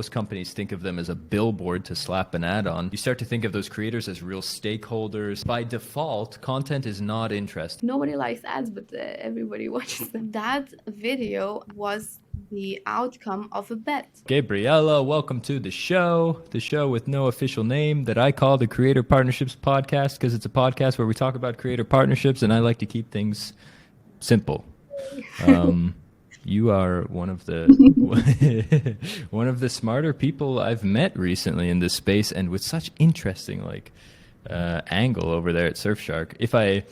most companies think of them as a billboard to slap an ad on. You start to think of those creators as real stakeholders. By default, content is not interesting. Nobody likes ads, but everybody watches them. That video was the outcome of a bet. Gabriella, welcome to the show with no official name that I call the Creator Partnerships Podcast, because it's a podcast where we talk about creator partnerships, and I like to keep things simple. You are one of the smarter people I've met recently in this space, and with such interesting angle over there at Surfshark. If I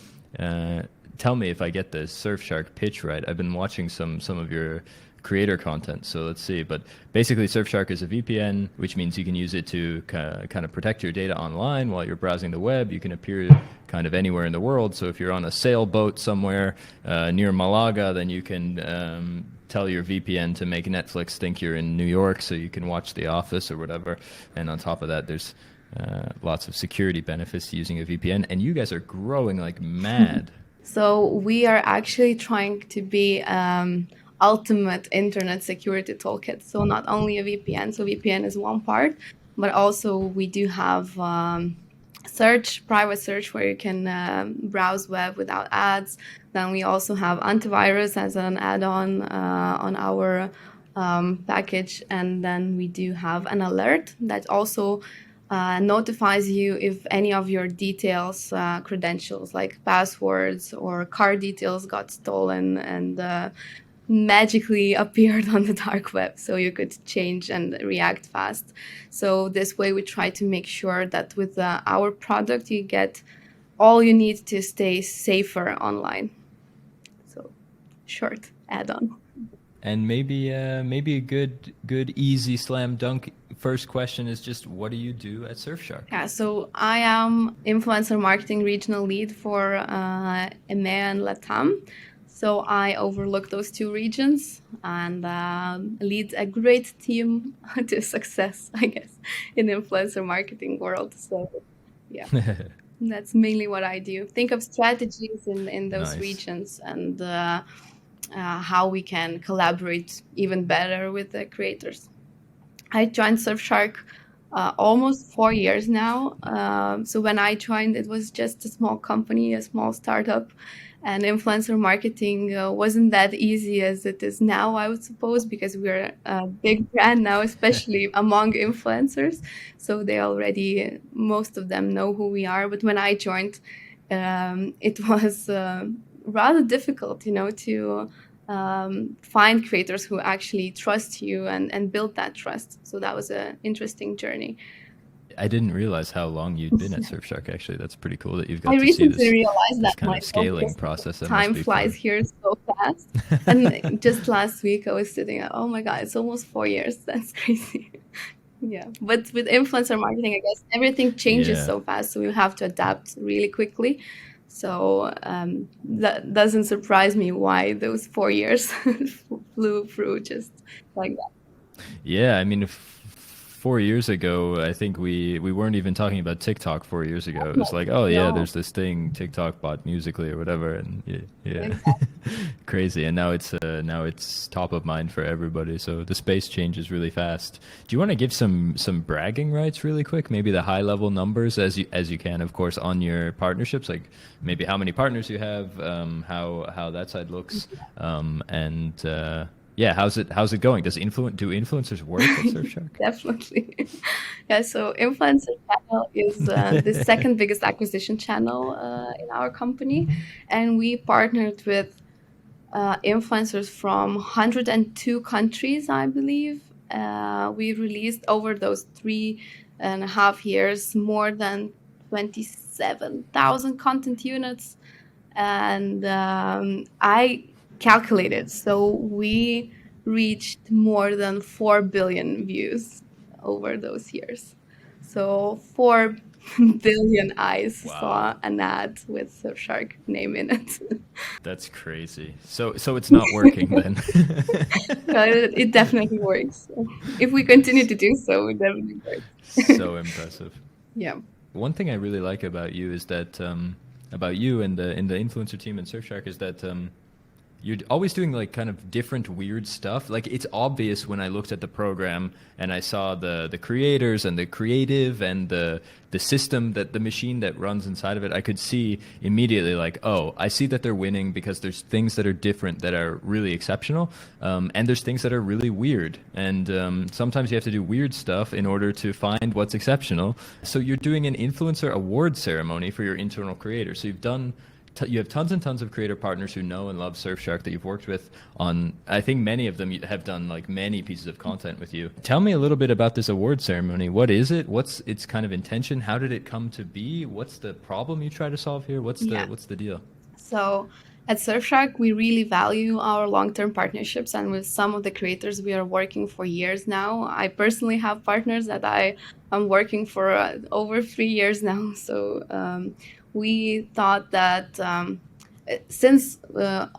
tell me if I get the Surfshark pitch right. I've been watching some of your creator content, so let's see. But basically, Surfshark is a VPN, which means you can use it to kind of protect your data online while you're browsing the web. You can appear kind of anywhere in the world. So if you're on a sailboat somewhere near Malaga, then you can tell your VPN to make Netflix think you're in New York, so you can watch The Office or whatever. And on top of that, there's lots of security benefits to using a VPN. And you guys are growing like mad. So we are actually trying to be ultimate internet security toolkit. So not only a VPN, so VPN is one part, but also we do have private search, where you can browse web without ads. Then we also have antivirus as an add-on on our package. And then we do have an alert that also notifies you if any of your details, credentials like passwords or card details got stolen and magically appeared on the dark web, so you could change and react fast. So this way we try to make sure that with our product you get all you need to stay safer online. So short add-on. And maybe a good easy slam dunk first question is just, what do you do at Surfshark? Yeah, so I am influencer marketing regional lead for EMEA and LATAM. So I overlook those two regions and lead a great team to success, I guess, in influencer marketing world. So yeah, that's mainly what I do. Think of strategies in those regions and how we can collaborate even better with the creators. I joined Surfshark almost 4 years now. So when I joined, it was just a small company, a small startup. And influencer marketing wasn't that easy as it is now, I would suppose, because we're a big brand now, especially among influencers. So most of them know who we are. But when I joined, it was rather difficult, to find creators who actually trust you and build that trust. So that was an interesting journey. I didn't realize how long you'd been at Surfshark. Actually, that's pretty cool that you've got I to see recently realized this that kind of scaling process. Time flies here so fast. And just last week I was sitting at, oh my God, it's almost 4 years. That's crazy. Yeah. But with influencer marketing, I guess everything changes so fast. So you have to adapt really quickly. So that doesn't surprise me why those 4 years flew through just like that. Yeah, I mean, 4 years ago, I think we weren't even talking about TikTok 4 years ago. It was like, oh yeah, there's this thing, TikTok bought Musical.ly or whatever, and yeah. Exactly. Crazy. And now it's top of mind for everybody. So the space changes really fast. Do you want to give some bragging rights really quick? Maybe the high level numbers as you can, of course, on your partnerships, like maybe how many partners you have, how that side looks, and yeah, how's it going? Do influencers work at Surfshark? Definitely. Yeah, so Influencer Channel is the second biggest acquisition channel in our company. And we partnered with influencers from 102 countries, I believe. We released over those 3.5 years more than 27,000 content units. And I calculated, so we reached more than 4 billion views over those years. So 4 billion eyes saw an ad with Surfshark name in it. That's crazy. So it's not working then. It definitely works. If we continue to do so, it definitely works. So impressive. Yeah. One thing I really like about you is that about you and the influencer team in Surfshark is that you're always doing like kind of different weird stuff. Like it's obvious when I looked at the program and I saw the creators and the creative and the system, that the machine that runs inside of it, I could see immediately like, oh, I see that they're winning because there's things that are different that are really exceptional, and there's things that are really weird. And sometimes you have to do weird stuff in order to find what's exceptional. So you're doing an influencer award ceremony for your internal creators. So you have tons and tons of creator partners who know and love Surfshark that you've worked with on. I think many of them have done like many pieces of content with you. Tell me a little bit about this award ceremony. What is it? What's its kind of intention? How did it come to be? What's the problem you try to solve here? What's the deal? So at Surfshark, we really value our long-term partnerships, and with some of the creators we are working for years now. I personally have partners that I am working for over 3 years now. So we thought that since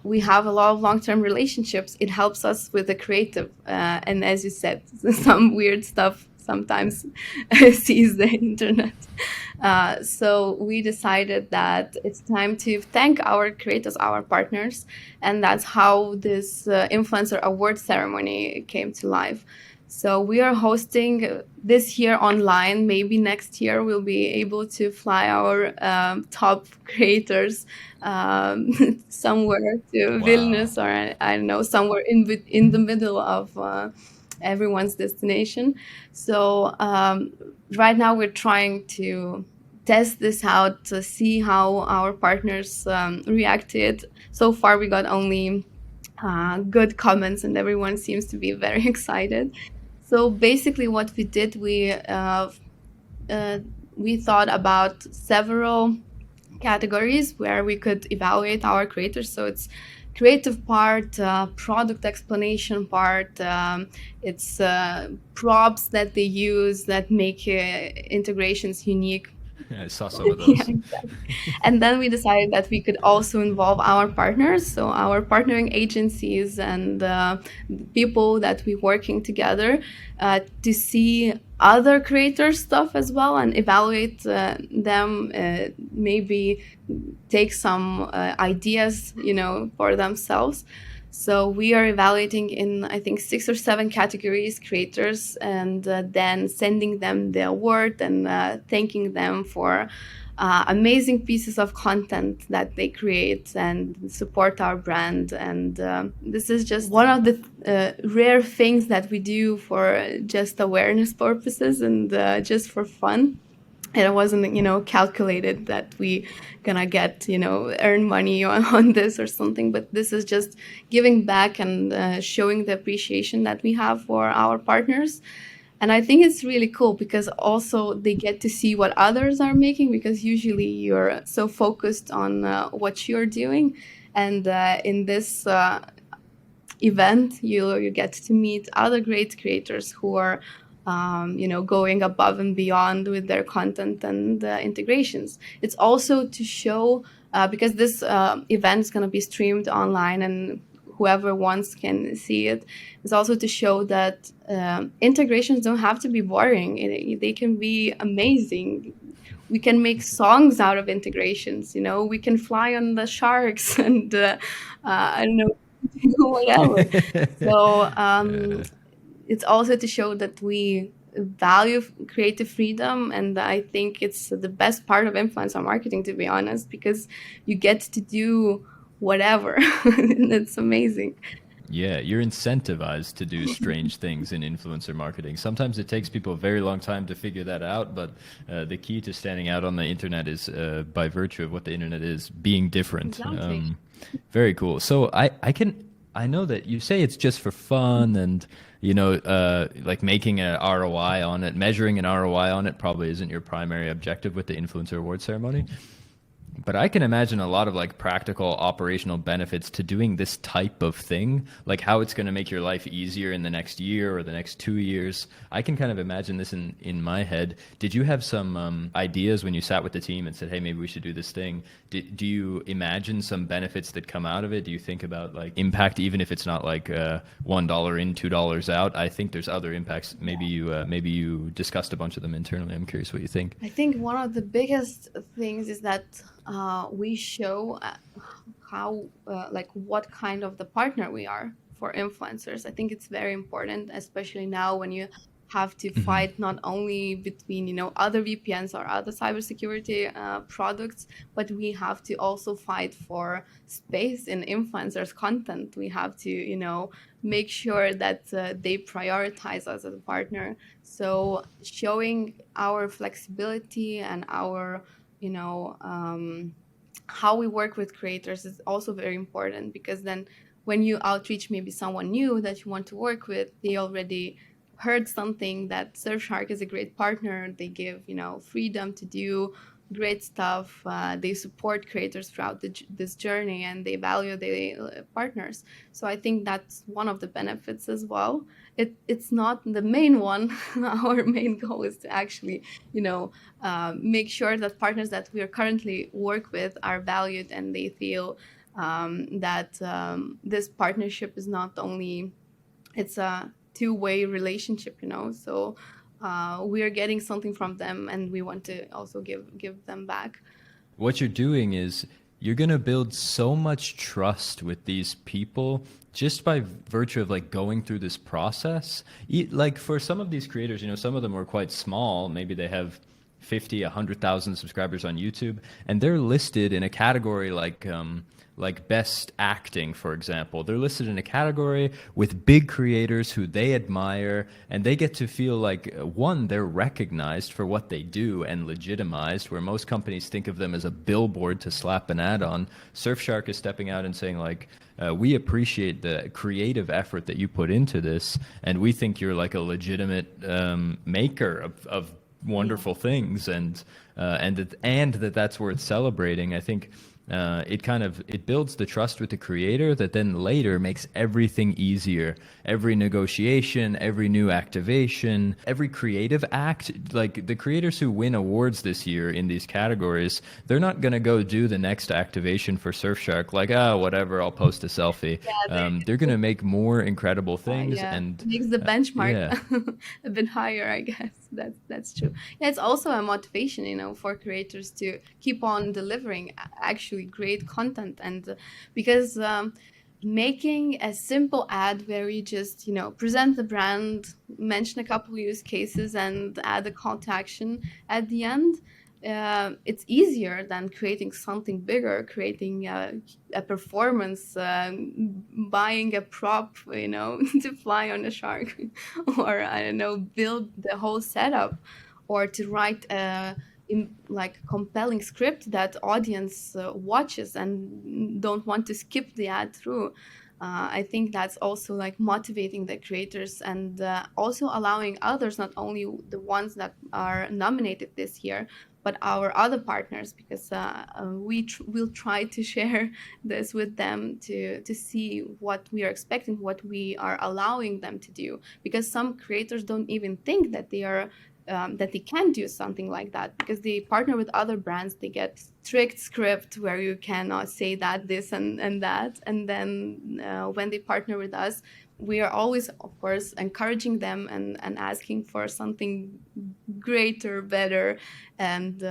we have a lot of long-term relationships, it helps us with the creative. And as you said, some weird stuff sometimes sees the internet. So we decided that it's time to thank our creators, our partners, and that's how this influencer award ceremony came to life. So we are hosting this year online. Maybe next year we'll be able to fly our top creators somewhere to Vilnius, or I don't know, somewhere in the middle of everyone's destination. So right now we're trying to test this out to see how our partners react to it. So far we got only good comments, and everyone seems to be very excited. So basically what we did, we thought about several categories where we could evaluate our creators. So it's creative part, product explanation part, it's props that they use that make integrations unique. Yeah, I saw some of those. Yeah, exactly. And then we decided that we could also involve our partners, so our partnering agencies and people that we're working together to see other creators' stuff as well and evaluate them, maybe take some ideas, for themselves. So we are evaluating in, I think, 6 or 7 categories creators, and then sending them the award and thanking them for amazing pieces of content that they create and support our brand. And this is just one of the rare things that we do for just awareness purposes and just for fun. And it wasn't, calculated that we gonna get, earn money on this or something. But this is just giving back and showing the appreciation that we have for our partners. And I think it's really cool because also they get to see what others are making, because usually you're so focused on what you're doing. And in this event, you get to meet other great creators who are going above and beyond with their content and integrations. It's also to show, because this event is going to be streamed online and whoever wants can see it, is also to show that integrations don't have to be boring. They can be amazing. We can make songs out of integrations, we can fly on the sharks and I don't know, whatever. So it's also to show that we value creative freedom, and I think it's the best part of influencer marketing, to be honest, because you get to do whatever. And it's amazing. Yeah, you're incentivized to do strange things in influencer marketing. Sometimes it takes people a very long time to figure that out, but the key to standing out on the internet is by virtue of what the internet is, being different. Exactly. Very cool. So I know that you say it's just for fun and, like making an ROI on it, measuring an ROI on it probably isn't your primary objective with the influencer award ceremony. But I can imagine a lot of like practical operational benefits to doing this type of thing, like how it's going to make your life easier in the next year or the next 2 years. I can kind of imagine this in my head. Did you have some ideas when you sat with the team and said, hey, maybe we should do this thing? Do you imagine some benefits that come out of it? Do you think about like impact, even if it's not like $1 in, $2 out? I think there's other impacts. Maybe you discussed a bunch of them internally. I'm curious what you think. I think one of the biggest things is that we show how like what kind of the partner we are for influencers. I think it's very important, especially now when you have to Hmm. fight not only between other VPNs or other cybersecurity products, but we have to also fight for space in influencers' content. We have to make sure that they prioritize us as a partner. So showing our flexibility and our you know how we work with creators is also very important, because then when you outreach maybe someone new that you want to work with, they already heard something that Surfshark is a great partner. They give freedom to do great stuff. They support creators throughout this journey, and they value the partners. So I think that's one of the benefits as well. It's not the main one. Our main goal is to actually make sure that partners that we are currently work with are valued, and they feel that this partnership is not only, it's a two-way relationship, so we are getting something from them, and we want to also give them back. What you're doing is you're going to build so much trust with these people just by virtue of like going through this process. Like for some of these creators, some of them are quite small. Maybe they have 50, 100,000 subscribers on YouTube, and they're listed in a category like best acting, for example. They're listed in a category with big creators who they admire, and they get to feel like, one, they're recognized for what they do and legitimized, where most companies think of them as a billboard to slap an ad on. Surfshark is stepping out and saying like, we appreciate the creative effort that you put into this, and we think you're like a legitimate maker of wonderful things, and that's worth celebrating. I think it builds the trust with the creator that then later makes everything easier. Every negotiation, every new activation, every creative act. Like the creators who win awards this year in these categories, they're not going to go do the next activation for Surfshark like, whatever, I'll post a selfie. Yeah, They're going to make more incredible things, yeah, and makes the benchmark yeah. a bit higher, I guess. That's true. Yeah, it's also a motivation, for creators to keep on delivering actually great content, and because making a simple ad where you just present the brand, mention a couple use cases, and add a call to action at the end, it's easier than creating something bigger, creating a performance, buying a prop, to fly on a shark, or I don't know, build the whole setup, or to write a like compelling script that audience watches and don't want to skip the ad through. I think that's also like motivating the creators, and also allowing others, not only the ones that are nominated this year, but our other partners, because will try to share this with them to see what we are expecting, what we are allowing them to do, because some creators don't even think that they can do something like that, because they partner with other brands. They get strict script where you cannot say that, this and that, and then when they partner with us, we are always, of course, encouraging them and asking for something greater, better, and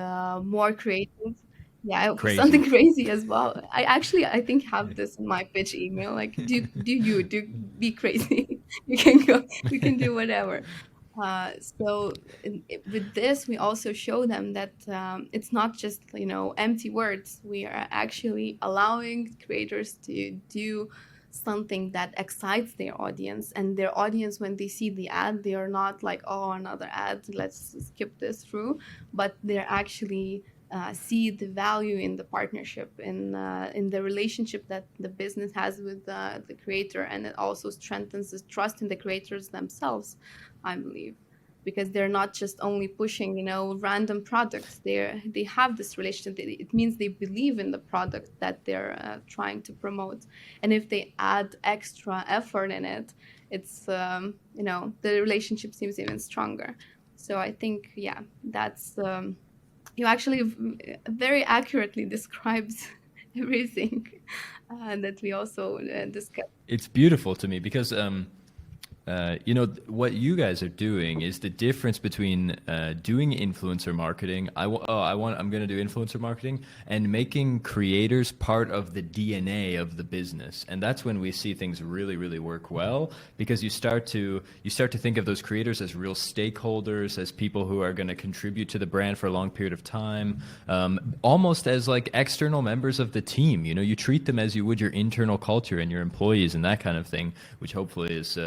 more creative. Yeah, Crazy. something crazy as well. I think have this in my pitch email, like, do be crazy. You can do whatever. So with this, we also show them that it's not just empty words. We are actually allowing creators to do something that excites their audience, and their audience, when they see the ad, they are not like, oh, another ad, let's skip this through, but they're actually see the value in the partnership, in the relationship that the business has with the creator, and it also strengthens the trust in the creators themselves, I believe, because they're not just only pushing random products. They have this relationship. It means they believe in the product that they're trying to promote, and if they add extra effort in it, it's the relationship seems even stronger. So I think, yeah, that's you actually very accurately describes everything that we also discussed. It's beautiful to me because What you guys are doing is the difference between doing influencer marketing. I'm going to do influencer marketing and making creators part of the DNA of the business. And that's when we see things really, really work well, because you start to think of those creators as real stakeholders, as people who are going to contribute to the brand for a long period of time, almost as like external members of the team. You treat them as you would your internal culture and your employees and that kind of thing, which hopefully is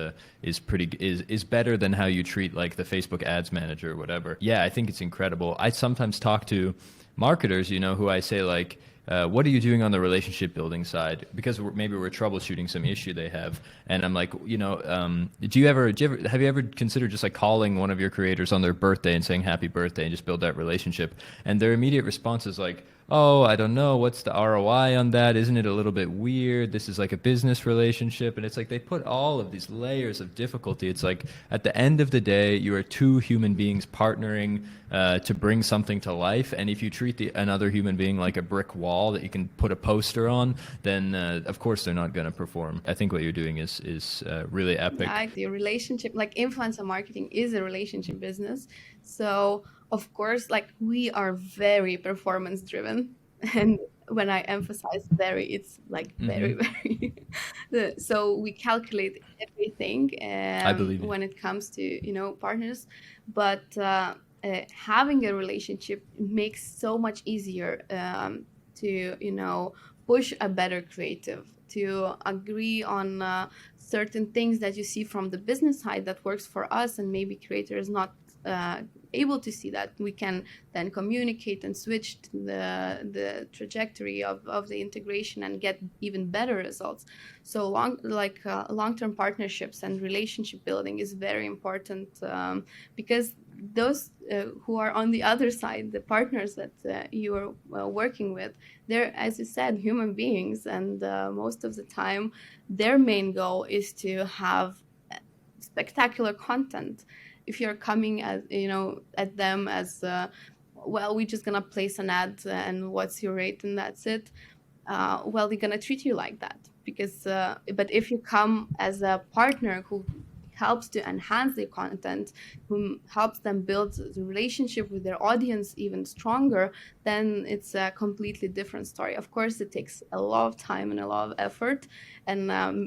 better than how you treat like the Facebook ads manager or whatever. Yeah, I think it's incredible. I sometimes talk to marketers, who I say like, what are you doing on the relationship building side? Because maybe we're troubleshooting some issue they have, and I'm like, have you ever considered just like calling one of your creators on their birthday and saying happy birthday and just build that relationship? And their immediate response is like, oh, I don't know, what's the ROI on that? Isn't it a little bit weird? This is like a business relationship. And it's like they put all of these layers of difficulty. It's like at the end of the day, you are two human beings partnering to bring something to life. And if you treat another human being like a brick wall that you can put a poster on, then of course they're not going to perform. I think what you're doing is really epic. Yeah, the relationship, like influencer marketing is a relationship business. So of course, like we are very performance driven. And when I emphasize very, it's like very, very. So we calculate everything I believe it. when it comes to, partners. But having a relationship makes so much easier to, push a better creative, to agree on certain things that you see from the business side that works for us, and maybe creator is not able to see that. We can then communicate and switch to the trajectory of the integration and get even better results. So long-term partnerships and relationship building is very important, because those who are on the other side, the partners that you are working with, they're, as you said, human beings, and most of the time their main goal is to have spectacular content. If you're coming at them as well, we're just gonna place an ad and what's your rate and that's it, well, they're gonna treat you like that, because but if you come as a partner who helps to enhance their content, who helps them build the relationship with their audience even stronger, then it's a completely different story. Of course, it takes a lot of time and a lot of effort, and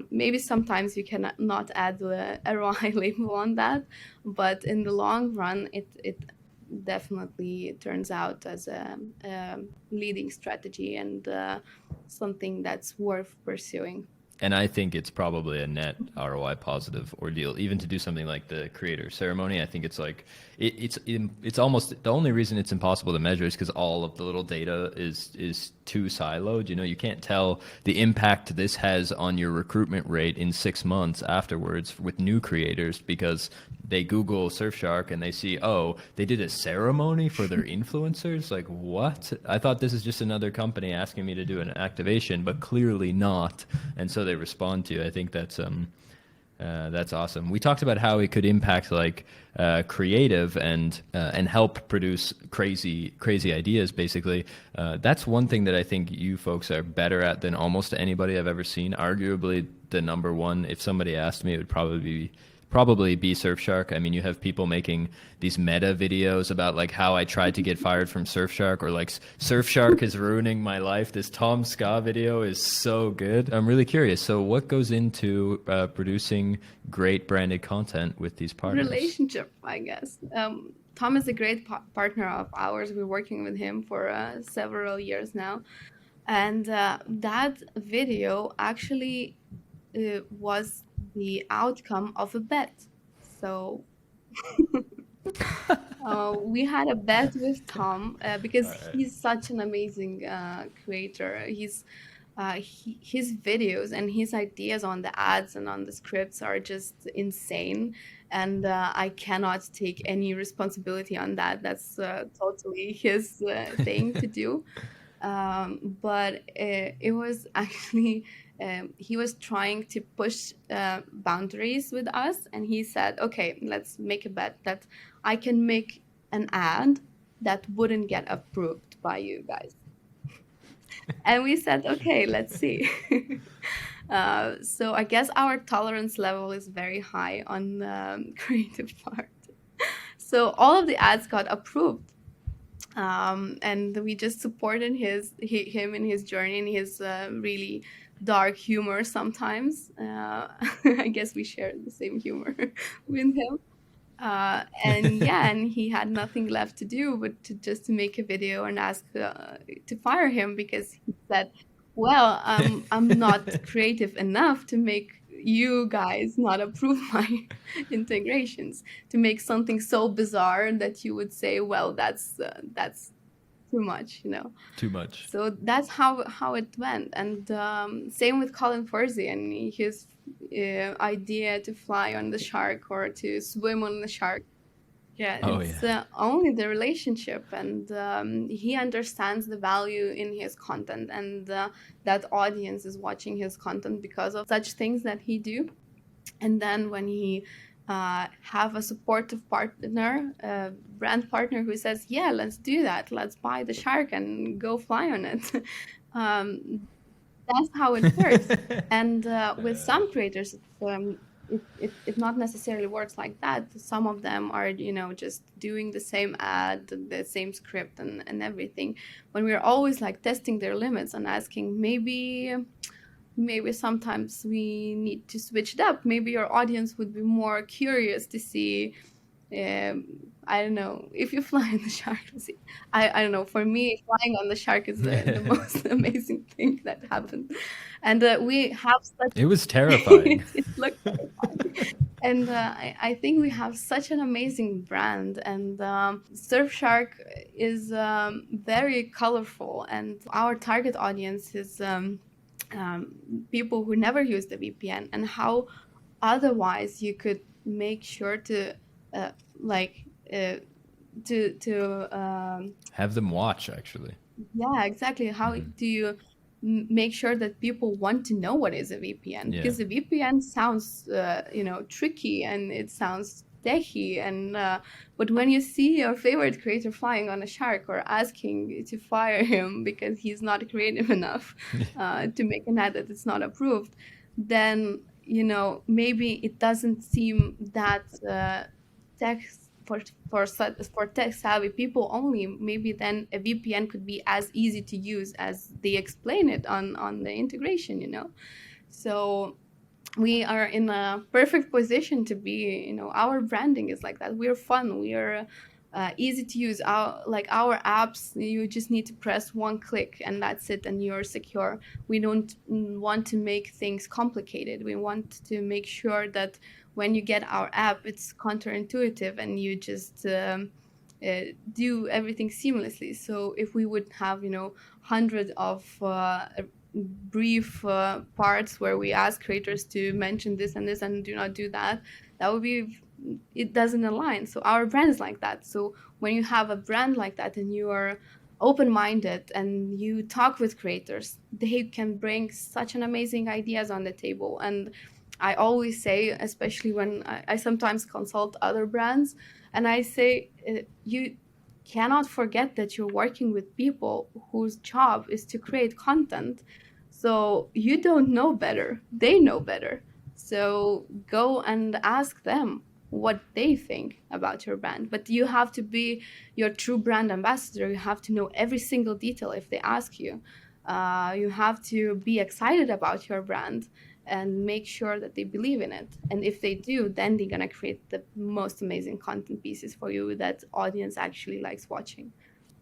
maybe sometimes you cannot add a ROI label on that, but in the long run, it definitely turns out as a leading strategy and something that's worth pursuing. And I think it's probably a net ROI positive ordeal, even to do something like the creator ceremony. I think it's like it's almost the only reason it's impossible to measure is because all of the little data is too siloed. You can't tell the impact this has on your recruitment rate in 6 months afterwards with new creators, because they Google Surfshark and they see, oh, they did a ceremony for their influencers. Like, what? I thought this is just another company asking me to do an activation, but clearly not. And so they respond to you. I think that's awesome. We talked about how it could impact like creative and help produce crazy ideas. Basically, that's one thing that I think you folks are better at than almost anybody I've ever seen. Arguably, the number one. If somebody asked me, it would probably be Surfshark. I mean, you have people making these meta videos about like how I tried to get fired from Surfshark, or like Surfshark is ruining my life. This Tom Ska video is so good. I'm really curious. So what goes into producing great branded content with these partners? Relationship, I guess. Tom is a great partner of ours. We're working with him for several years now. And that video actually was the outcome of a bet. So we had a bet with Tom because he's such an amazing creator. His videos and his ideas on the ads and on the scripts are just insane, and I cannot take any responsibility on that. That's totally his thing to do. But it was actually he was trying to push boundaries with us, and he said, okay, let's make a bet that I can make an ad that wouldn't get approved by you guys. And we said, okay, let's see. So I guess our tolerance level is very high on creative part. So all of the ads got approved, and we just supported him in his journey and his really dark humor sometimes. I guess we shared the same humor with him. And yeah, and he had nothing left to do but to just to make a video and ask to fire him, because he said, well, I'm not creative enough to make you guys not approve my integrations, to make something so bizarre that you would say, well, that's too much, you know. Too much. So that's how it went. And same with Colin Furzy and his idea to fly on the shark or to swim on the shark. Yeah, Oh it's yeah. only the relationship, and he understands the value in his content, and that audience is watching his content because of such things that he do. And then when he have a supportive partner, a brand partner who says, yeah, let's do that, let's buy the shark and go fly on it. That's how it works. And with some creators, it not necessarily works like that. Some of them are, you know, just doing the same ad, the same script and everything. When we're always like testing their limits and asking, maybe sometimes we need to switch it up. Maybe your audience would be more curious to see, I don't know, if you fly on the shark. I don't know. For me, flying on the shark is the most amazing thing that happened. And we have such. It was terrifying. It looked terrifying. And I think we have such an amazing brand, and Surfshark is very colorful, and our target audience is people who never use the VPN, and how otherwise you could make sure to like to Have them watch, actually. yeah, exactly. How do you make sure that people want to know what is a VPN? Yeah. Because the VPN sounds, you know, tricky, and it sounds techy, and but when you see your favorite creator flying on a shark or asking to fire him because he's not creative enough to make an ad that it's not approved, then, you know, maybe it doesn't seem that tech for tech savvy people only. Maybe then a VPN could be as easy to use as they explain it on the integration, you know. So we are in a perfect position to be, you know, our branding is like that. We're fun, we are easy to use. Our apps, you just need to press one click and that's it, and you're secure. We don't want to make things complicated. We want to make sure that when you get our app, it's counterintuitive and you just do everything seamlessly. So if we would have, you know, hundreds of brief parts where we ask creators to mention this and this and do not do that, that would be, it doesn't align. So our brand is like that. So when you have a brand like that and you are open-minded and you talk with creators, they can bring such an amazing ideas on the table. And I always say, especially when I sometimes consult other brands, and I say, you cannot forget that you're working with people whose job is to create content. So you don't know better, they know better. So go and ask them what they think about your brand. But you have to be your true brand ambassador. You have to know every single detail if they ask you. You have to be excited about your brand and make sure that they believe in it. And if they do, then they're gonna create the most amazing content pieces for you that audience actually likes watching.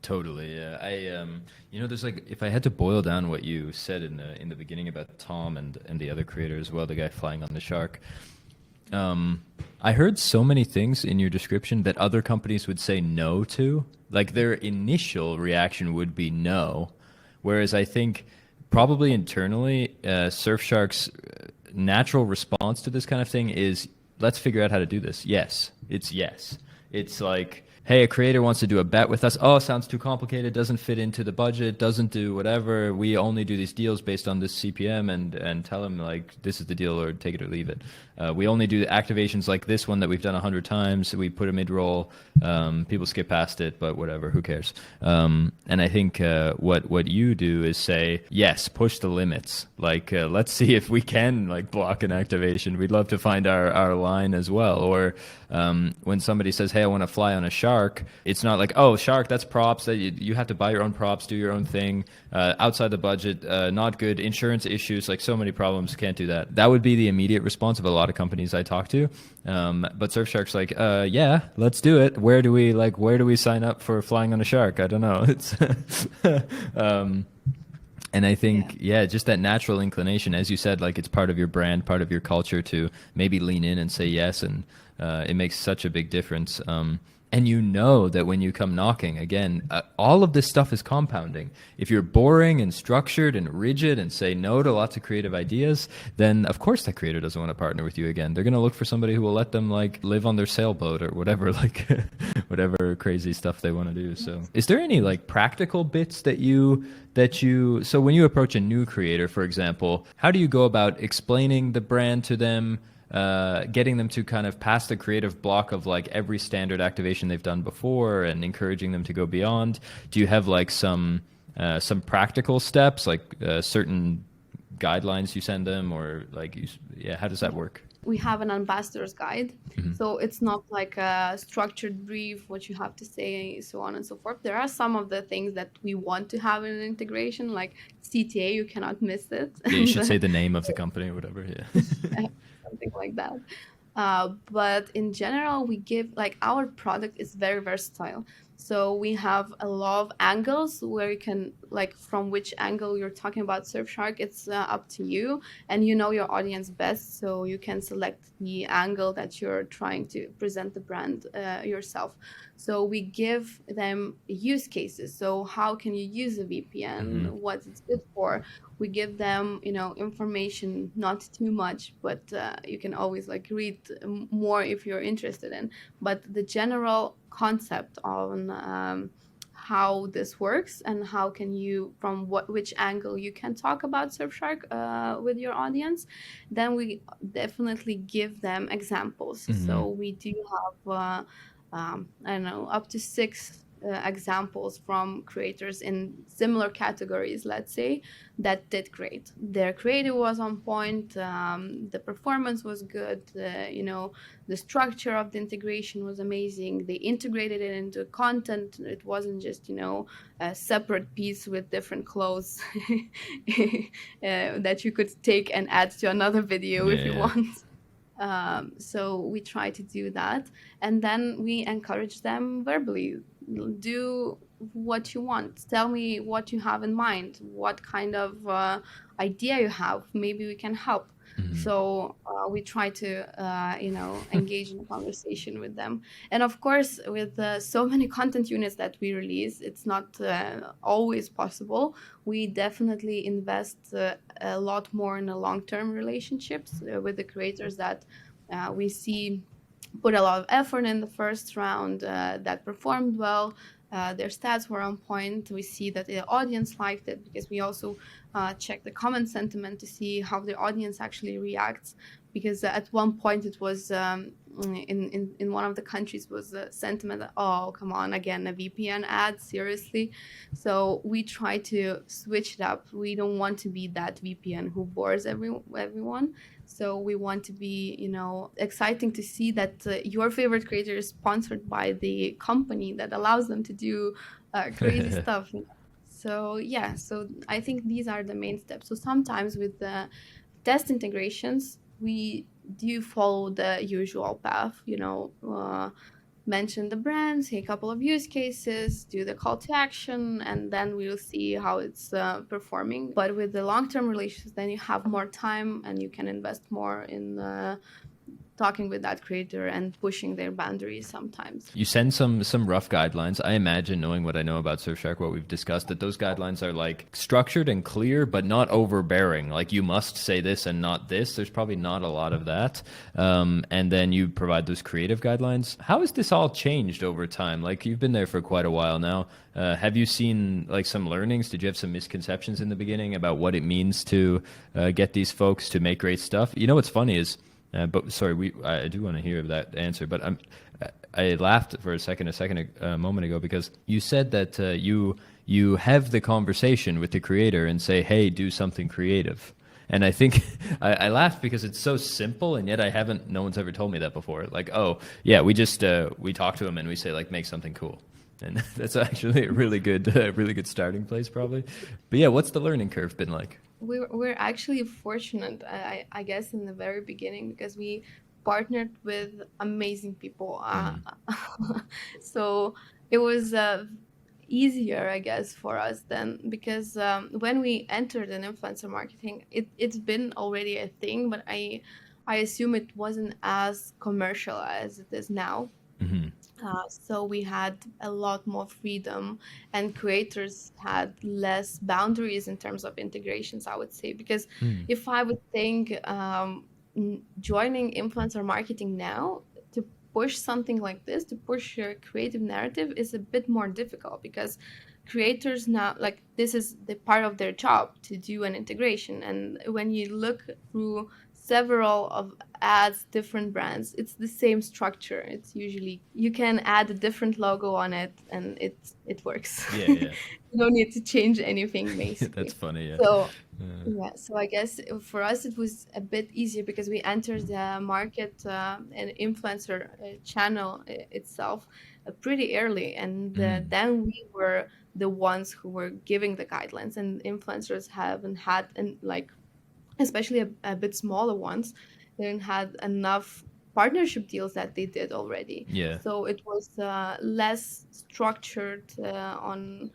Totally, yeah. You know, there's like, if I had to boil down what you said in the beginning about Tom and the other creator as well, the guy flying on the shark, I heard so many things in your description that other companies would say no to. Like their initial reaction would be no, whereas I think probably internally, Surfshark's natural response to this kind of thing is, let's figure out how to do this. Yes, it's yes. It's like, hey, a creator wants to do a bet with us. Oh, sounds too complicated, doesn't fit into the budget, doesn't do whatever. We only do these deals based on this CPM, and tell them like this is the deal or take it or leave it. We only do activations like this one that we've done 100 times. We put a mid roll. People skip past it, but whatever, who cares? And I think what you do is say, yes, push the limits. Like let's see if we can like block an activation. We'd love to find our line as well. Or when somebody says, hey, I want to fly on a shark, it's not like, oh, shark, that's props. That you have to buy your own props, do your own thing, outside the budget, not good. Insurance issues, like so many problems, can't do that. That would be the immediate response of a lot of companies I talk to. But Surfshark's like, yeah, let's do it. Where do we sign up for flying on a shark? I don't know. It's and I think, yeah, just that natural inclination, as you said, like it's part of your brand, part of your culture to maybe lean in and say yes. And it makes such a big difference. And you know that when you come knocking, again, all of this stuff is compounding. If you're boring and structured and rigid and say no to lots of creative ideas, then of course that creator doesn't want to partner with you again. They're going to look for somebody who will let them like live on their sailboat or whatever, like whatever crazy stuff they want to do. So is there any like practical bits that you, so when you approach a new creator, for example, how do you go about explaining the brand to them? Getting them to kind of pass the creative block of like every standard activation they've done before and encouraging them to go beyond? Do you have like some practical steps, like certain guidelines you send them, or like how does that work? We have an ambassador's guide. So it's not like a structured brief, what you have to say, so on and so forth. There are some of the things that we want to have in an integration, like CTA, you cannot miss it. Yeah, you should say the name of the company or whatever. Yeah. Something like that. But in general, we give, like, our product is very versatile. So we have a lot of angles where you can, like, from which angle you're talking about Surfshark, it's up to you. And you know your audience best, so you can select the angle that you're trying to present the brand yourself. So we give them use cases. So how can you use a VPN? What it's good for? We give them, information, not too much, but you can always like read more if you're interested in. But the general concept on how this works and how can you, from which angle you can talk about Surfshark with your audience, then we definitely give them examples. So we do have, I don't know, up to 6 examples from creators in similar categories, let's say, that did great. Their creative was on point, the performance was good, the structure of the integration was amazing. They integrated it into content. It wasn't just, a separate piece with different clothes that you could take and add to another video if you want. So we try to do that, and then we encourage them verbally. Do what you want. Tell me what you have in mind, what kind of idea you have. Maybe we can help. So we try to, engage in a conversation with them. And of course, with so many content units that we release, it's not always possible. We definitely invest a lot more in the long-term relationships with the creators that we see put a lot of effort in the first round, that performed well. Their stats were on point. We see that the audience liked it because we also check the comment sentiment to see how the audience actually reacts. Because at one point it was in one of the countries was a sentiment that, oh, come on, again, a VPN ad, seriously? So we try to switch it up. We don't want to be that VPN who bores everyone. So we want to be, exciting to see that your favorite creator is sponsored by the company that allows them to do crazy stuff. So yeah, so I think these are the main steps. So sometimes with the test integrations, we do follow the usual path, mention the brand, say a couple of use cases, do the call to action, and then we'll see how it's performing. But with the long-term relations, then you have more time and you can invest more in talking with that creator and pushing their boundaries sometimes. You send some rough guidelines. I imagine, knowing what I know about Surfshark, what we've discussed, that those guidelines are like structured and clear, but not overbearing. Like you must say this and not this. There's probably not a lot of that. And then you provide those creative guidelines. How has this all changed over time? Like you've been there for quite a while now. Have you seen like some learnings? Did you have some misconceptions in the beginning about what it means to get these folks to make great stuff? You know what's funny is. But sorry, I do want to hear that answer. But I laughed for a moment ago, because you said that you have the conversation with the creator and say, "Hey, do something creative." And I think I laughed because it's so simple, and yet no one's ever told me that before. Like, oh yeah, we just we talk to him and we say like, make something cool. And that's actually a really good starting place, probably. But yeah, what's the learning curve been like? We're actually fortunate, I guess, in the very beginning, because we partnered with amazing people. So it was easier, I guess, for us then, because when we entered in influencer marketing, it's been already a thing, but I assume it wasn't as commercial as it is now. Mm-hmm. So we had a lot more freedom, and creators had less boundaries in terms of integrations, I would say. Because if I would think joining influencer marketing now to push something like this, to push your creative narrative, is a bit more difficult, because creators now, like, this is the part of their job to do an integration. And when you look through several of ads, different brands, it's the same structure. It's usually, you can add a different logo on it and it works. Yeah. You don't need to change anything, basically. That's funny. Yeah. So so I guess for us it was a bit easier, because we entered the market and influencer channel itself pretty early, and then we were the ones who were giving the guidelines, and influencers haven't had, and like, especially a bit smaller ones, they didn't had enough partnership deals that they did already. Yeah. So it was less structured on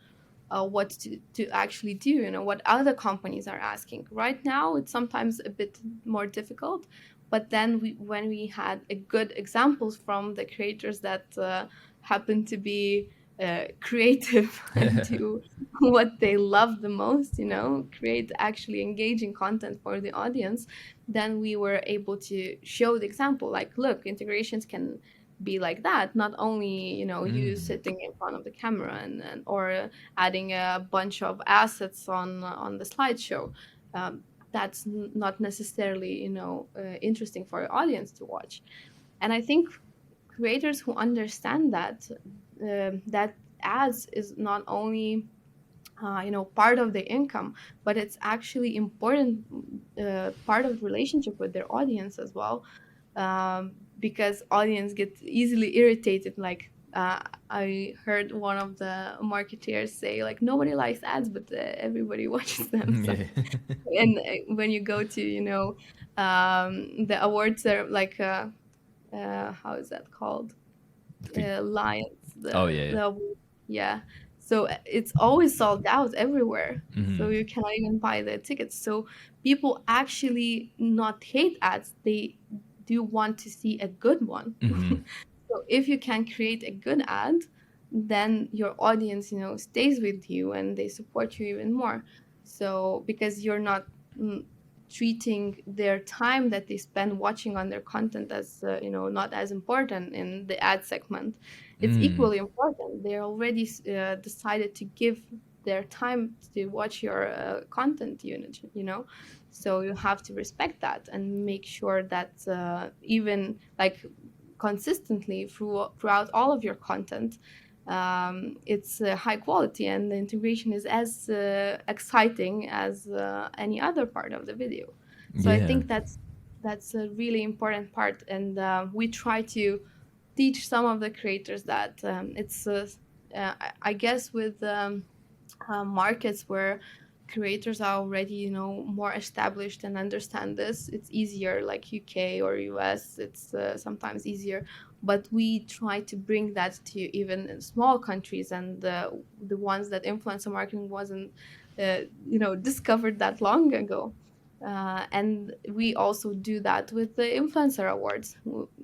what to actually do, what other companies are asking. Right now, it's sometimes a bit more difficult, but then when we had a good examples from the creators that happen to be creative and do what they love the most, create actually engaging content for the audience, then we were able to show the example, like, look, integrations can be like that, not only you sitting in front of the camera and or adding a bunch of assets on the slideshow. That's not necessarily interesting for your audience to watch. And I think creators who understand that that ads is not only part of the income, but it's actually important part of the relationship with their audience as well, because audience gets easily irritated. Like I heard one of the marketeers say, like, nobody likes ads, but everybody watches them. So, and when you go to the awards, are like how is that called? Lions. Yeah. So it's always sold out everywhere. So you cannot even buy the tickets. So people actually not hate ads. They do want to see a good one. So if you can create a good ad, then your audience, stays with you and they support you even more. So because you're not treating their time that they spend watching on their content as not as important in the ad segment. It's equally important. They already decided to give their time to watch your content unit, so you have to respect that and make sure that even like consistently throughout all of your content, it's high quality, and the integration is as exciting as any other part of the video. So I think that's a really important part, and we try to teach some of the creators that it's I guess with markets where creators are already more established and understand this, it's easier, like UK or US, it's sometimes easier. But we try to bring that to even small countries, and the ones that influencer marketing wasn't discovered that long ago. And we also do that with the influencer awards.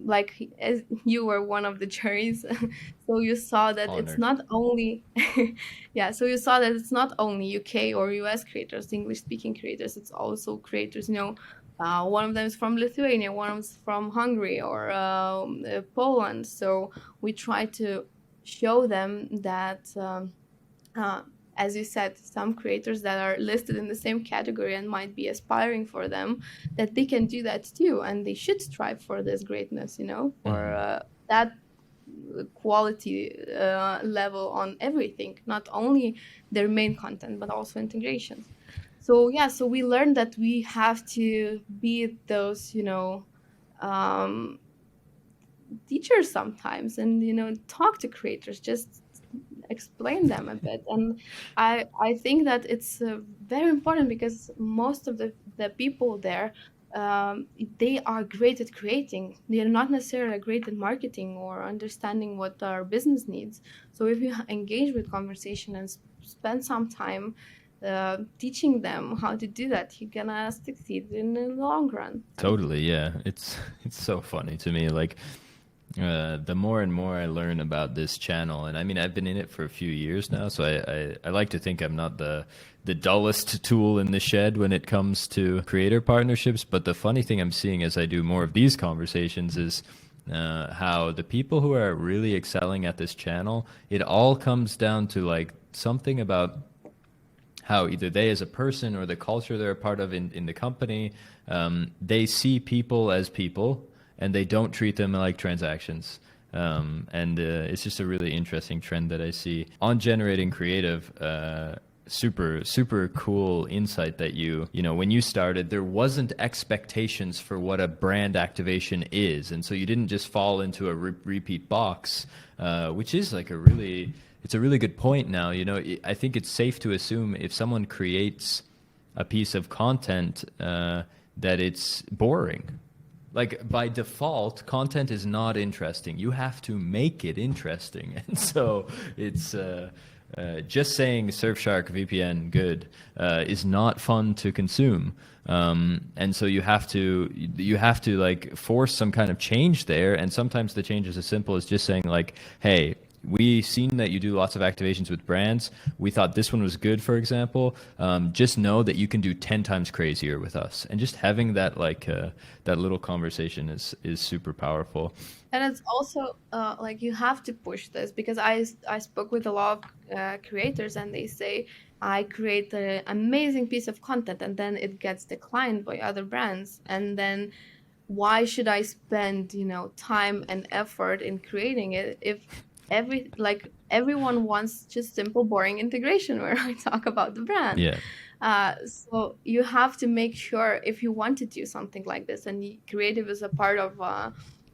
Like as you were one of the juries, so you saw that it's Honored. not only, yeah. So you saw that it's not only UK or US creators, English speaking creators. It's also creators. One of them is from Lithuania, one of them is from Hungary or Poland. So we try to show them that. Uh, as you said, some creators that are listed in the same category and might be aspiring for them, that they can do that too, and they should strive for this greatness, for that quality level on everything, not only their main content, but also integrations. So, yeah, so we learned that we have to be those, um, teachers sometimes and, talk to creators, just explain them a bit. And I think that it's very important because most of the people there, they are great at creating. They are not necessarily great at marketing or understanding what our business needs. So if you engage with conversation and spend some time teaching them how to do that, you're gonna succeed in the long run. Totally, yeah. It's so funny to me. Like, the more and more I learn about this channel, and I mean, I've been in it for a few years now, so I like to think I'm not the dullest tool in the shed when it comes to creator partnerships. But the funny thing I'm seeing as I do more of these conversations is how the people who are really excelling at this channel, it all comes down to like something about how either they as a person or the culture they're a part of in the company, they see people as people and they don't treat them like transactions. And it's just a really interesting trend that I see on generating creative. Super, super cool insight that when you started, there wasn't expectations for what a brand activation is. And so you didn't just fall into a repeat box, which is like it's a really good point now. I think it's safe to assume if someone creates a piece of content, that it's boring. Like by default, content is not interesting. You have to make it interesting. And so it's just saying Surfshark VPN good is not fun to consume. And so you have to like force some kind of change there. And sometimes the change is as simple as just saying like, hey, we seen that you do lots of activations with brands. We thought this one was good, for example. Just know that you can do 10 times crazier with us. And just having that that little conversation is super powerful. And it's also like you have to push this because I spoke with a lot of creators and they say I create an amazing piece of content and then it gets declined by other brands, and then why should I spend time and effort in creating it if everyone wants just simple boring integration where I talk about the brand. Yeah. So you have to make sure if you want to do something like this and creative is a part of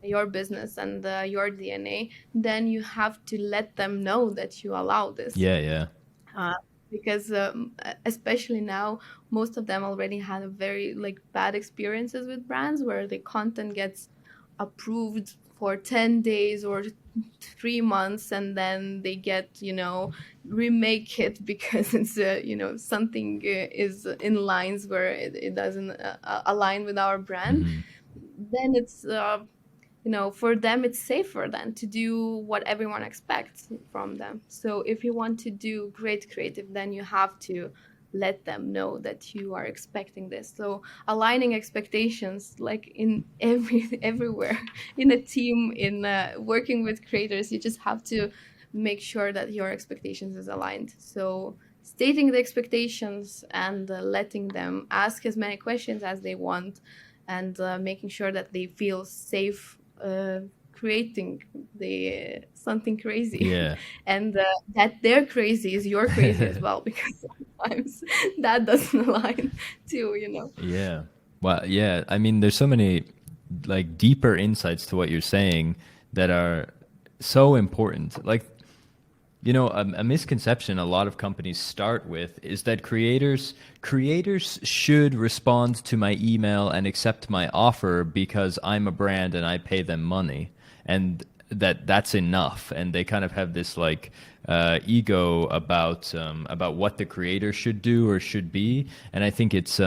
your business and your DNA, then you have to let them know that you allow this. Yeah. Because especially now, most of them already had a very bad experiences with brands where the content gets approved for 10 days or 3 months and then they get remake it because it's something is in lines where it doesn't align with our brand. Then it's for them it's safer than to do what everyone expects from them. So if you want to do great creative, then you have to let them know that you are expecting this. So aligning expectations, like in everywhere, in a team, in working with creators, you just have to make sure that your expectations is aligned. So stating the expectations and letting them ask as many questions as they want, and making sure that they feel safe creating something crazy. Yeah. And that their crazy is your crazy as well, because sometimes that doesn't align too, Yeah. Well, yeah. I mean, there's so many deeper insights to what you're saying that are so important. Like, a misconception a lot of companies start with is that creators should respond to my email and accept my offer because I'm a brand and I pay them money, and that's enough. And they kind of have this ego about what the creator should do or should be. And I think it's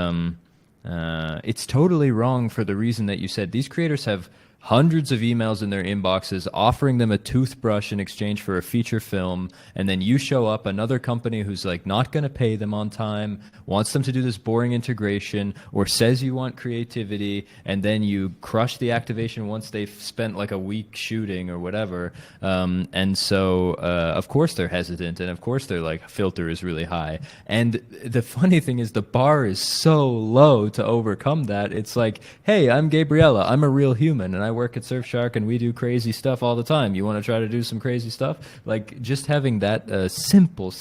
it's totally wrong for the reason that you said. These creators have hundreds of emails in their inboxes offering them a toothbrush in exchange for a feature film, and then you show up, another company who's like not going to pay them on time, wants them to do this boring integration, or says you want creativity, and then you crush the activation once they've spent like a week shooting or whatever. And so of course they're hesitant, and of course their like filter is really high. And the funny thing is the bar is so low to overcome that. It's like, hey, I'm Gabriella, I'm a real human, and I work at Surfshark and we do crazy stuff all the time. You want to try to do some crazy stuff? Like just having that simple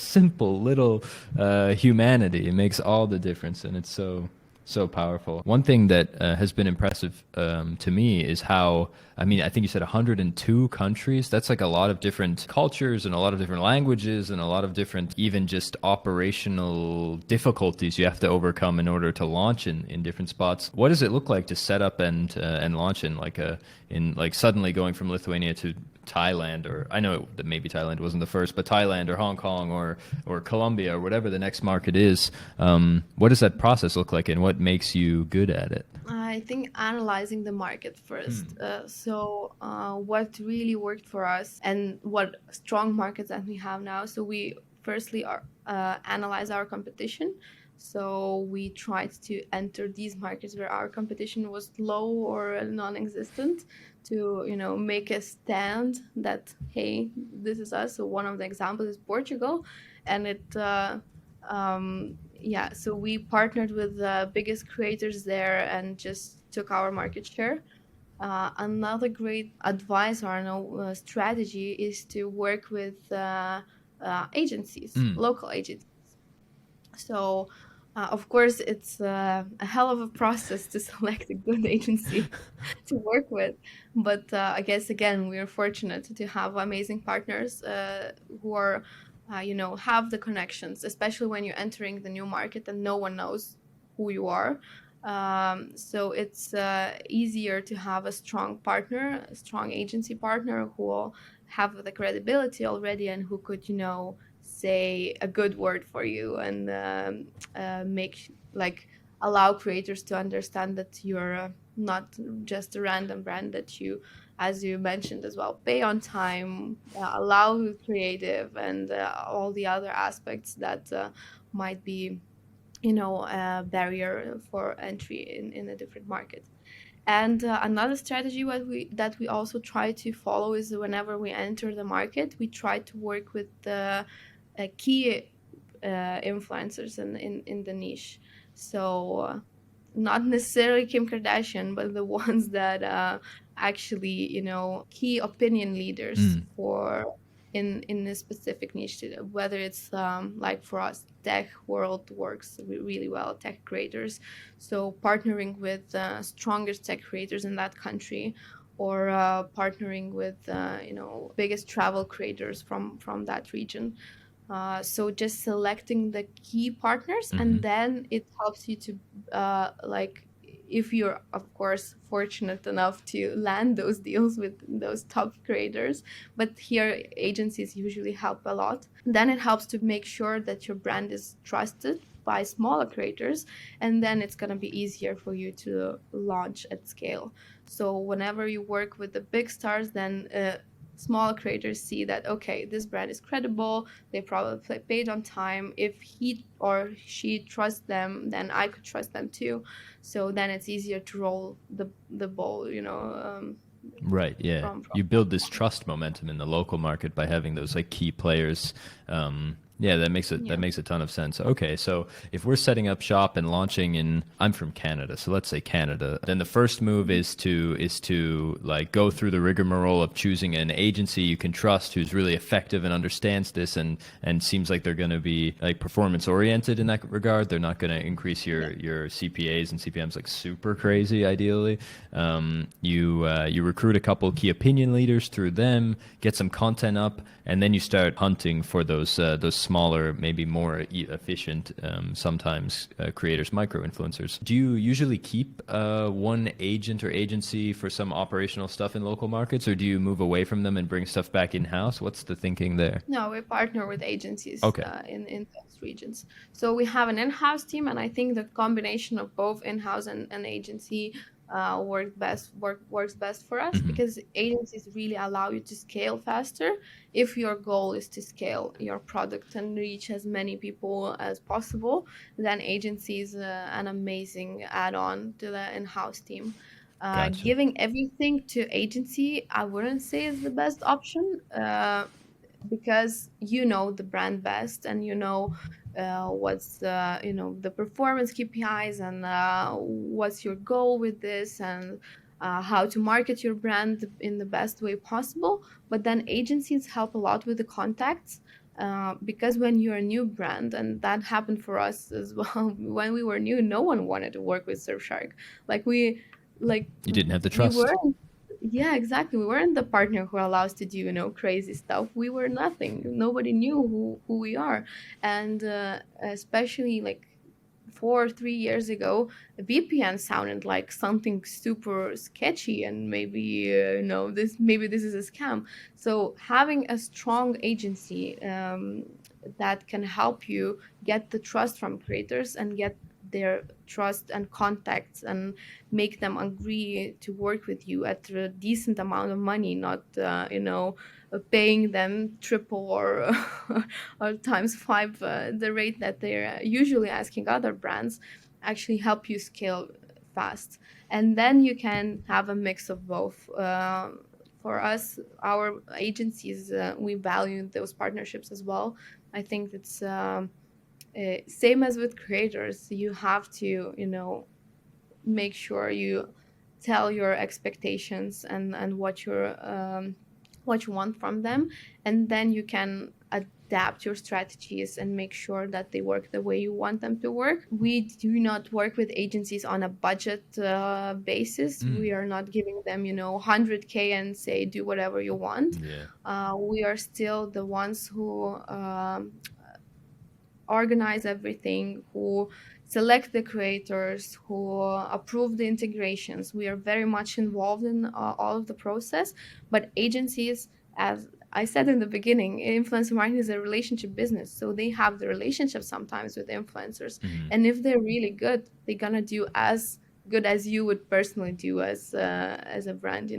little humanity, it makes all the difference, and it's so powerful. One thing that has been impressive to me is how, I mean, I think you said 102 countries. That's like a lot of different cultures and a lot of different languages and a lot of different, even just operational difficulties you have to overcome in order to launch in different spots. What does it look like to set up and launch in like suddenly going from Lithuania to Thailand, or I know that maybe Thailand wasn't the first, but Thailand or Hong Kong or Colombia or whatever the next market is. What does that process look like, and what makes you good at it? I think analyzing the market first. So what really worked for us and what strong markets that we have now. So we firstly analyze our competition. So we tried to enter these markets where our competition was low or non-existent to, make a stand that, hey, this is us. So one of the examples is Portugal, and so we partnered with the biggest creators there and just took our market share. Another great advice or strategy is to work with agencies, local agencies. So, of course, it's a hell of a process to select a good agency to work with. But I guess, again, we're fortunate to have amazing partners who are, have the connections, especially when you're entering the new market and no one knows who you are. So it's easier to have a strong partner, a strong agency partner who will have the credibility already and who could, say a good word for you and allow creators to understand that you're not just a random brand, that you, as you mentioned as well, pay on time, allow creative and all the other aspects that might be, a barrier for entry in a different market. And another strategy that we also try to follow is whenever we enter the market, we try to work with the key influencers in the niche. So not necessarily Kim Kardashian, but the ones that actually, key opinion leaders for in a specific niche, whether it's like for us, tech world works really well, tech creators. So partnering with strongest tech creators in that country, or partnering with biggest travel creators from that region. So just selecting the key partners, and then it helps you to if you're, of course, fortunate enough to land those deals with those top creators, but here agencies usually help a lot. Then it helps to make sure that your brand is trusted by smaller creators, and then it's going to be easier for you to launch at scale. So whenever you work with the big stars, then smaller creators see that, okay, this brand is credible, they probably paid on time. If he or she trusts them, then I could trust them too. So then it's easier to roll the ball, right, yeah. You build this trust momentum in the local market by having those like key players. Yeah, that makes a ton of sense. Okay, so if we're setting up shop and launching in, I'm from Canada, so let's say Canada, then the first move is to like go through the rigmarole of choosing an agency you can trust who's really effective and understands this and seems like they're going to be like performance oriented in that regard. They're not going to increase your CPAs and CPMs like super crazy. Ideally, you recruit a couple key opinion leaders through them, get some content up, and then you start hunting for those smaller, maybe more efficient, sometimes creators, micro influencers. Do you usually keep one agent or agency for some operational stuff in local markets, or do you move away from them and bring stuff back in house? What's the thinking there? No, we partner with agencies Okay. in those regions. So we have an in-house team, and I think the combination of both in-house and agency works best for us, Hmm. because agencies really allow you to scale faster if your goal is to scale your product and reach as many people as possible. Then agency is an amazing add-on to the in-house team. Gotcha. Giving everything to agency, I wouldn't say is the best option. Because you know the brand best, and you know what's the performance KPIs, and what's your goal with this, and how to market your brand in the best way possible. But then agencies help a lot with the contacts, because when you're a new brand, and that happened for us as well, when we were new, no one wanted to work with Surfshark. Like we like You didn't have the we were, trust. yeah, exactly. We weren't the partner who allows to do, crazy stuff. We were nothing. Nobody knew who we are. And especially like 3 years ago, a VPN sounded like something super sketchy, and maybe, this is a scam. So having a strong agency that can help you get the trust from creators and get their trust and contacts, and make them agree to work with you at a decent amount of money, not paying them triple or or times five the rate that they're usually asking other brands, actually help you scale fast. And then you can have a mix of both. For us, our agencies, we value those partnerships as well. I think it's same as with creators. You have to, make sure you tell your expectations, and what you want from them, and then you can adapt your strategies and make sure that they work the way you want them to work. We do not work with agencies on a budget basis. Mm. We are not giving them 100K and say do whatever you want. Yeah. We are still the ones who organize everything, who select the creators, who approve the integrations. We are very much involved in all of the process. But agencies, as I said in the beginning, influencer marketing is a relationship business. So they have the relationship sometimes with influencers. Hmm. And if they're really good, they're gonna do as good as you would personally do as a brand.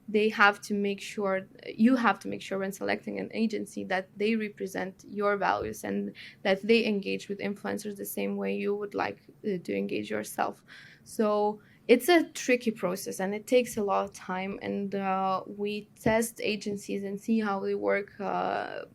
They have to make sure you have to make sure when selecting an agency that they represent your values, and that they engage with influencers the same way you would like to engage yourself. So it's a tricky process, and it takes a lot of time, and we test agencies and see how they work a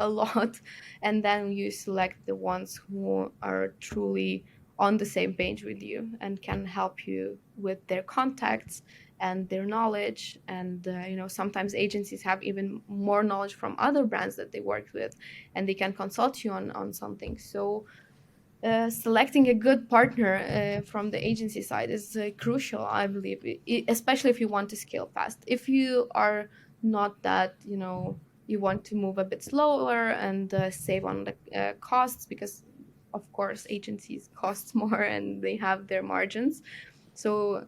lot, and then you select the ones who are truly on the same page with you and can help you with their contacts and their knowledge. And sometimes agencies have even more knowledge from other brands that they work with, and they can consult you on something. So selecting a good partner from the agency side is crucial, I believe, especially if you want to scale fast. If you are not that, you want to move a bit slower and save on the costs, because of course agencies cost more and they have their margins. So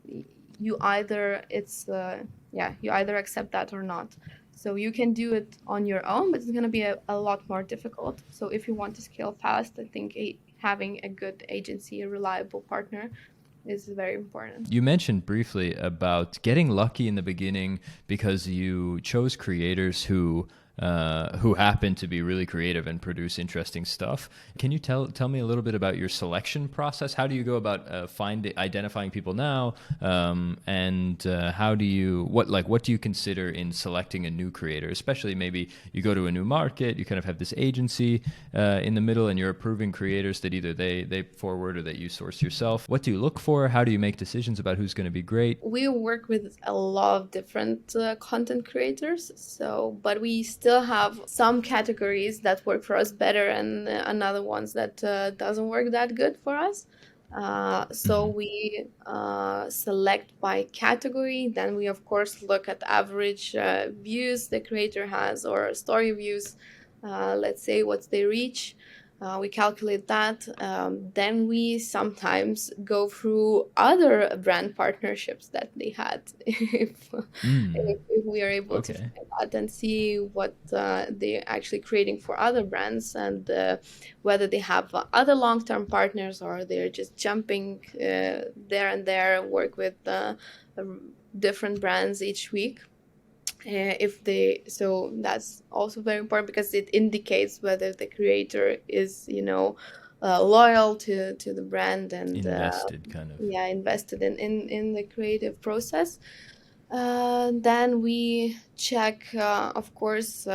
you either you either accept that or not. So you can do it on your own, but it's going to be a lot more difficult. So if you want to scale fast, I think having a good agency, a reliable partner, is very important. You mentioned briefly about getting lucky in the beginning because you chose creators who happen to be really creative and produce interesting stuff. Can you tell me a little bit about your selection process? How do you go about identifying people now, and how do you what do you consider in selecting a new creator? Especially maybe you go to a new market, you kind of have this agency in the middle, and you're approving creators that either they forward or that you source yourself. What do you look for? How do you make decisions about who's going to be great? We work with a lot of different content creators, but we still have some categories that work for us better, and another ones that doesn't work that good for us. So we select by category. Then we of course look at average views the creator has, or story views, let's say what's their reach. We calculate that. Then we sometimes go through other brand partnerships that they had, Mm. if we are able to Okay. find that and see what they're actually creating for other brands, and whether they have other long-term partners, or they're just jumping there and there, work with different brands each week. If they so that's also very important, because it indicates whether the creator is, loyal to the brand, and Invested, kind of. yeah, invested in the creative process. Then we check, of course,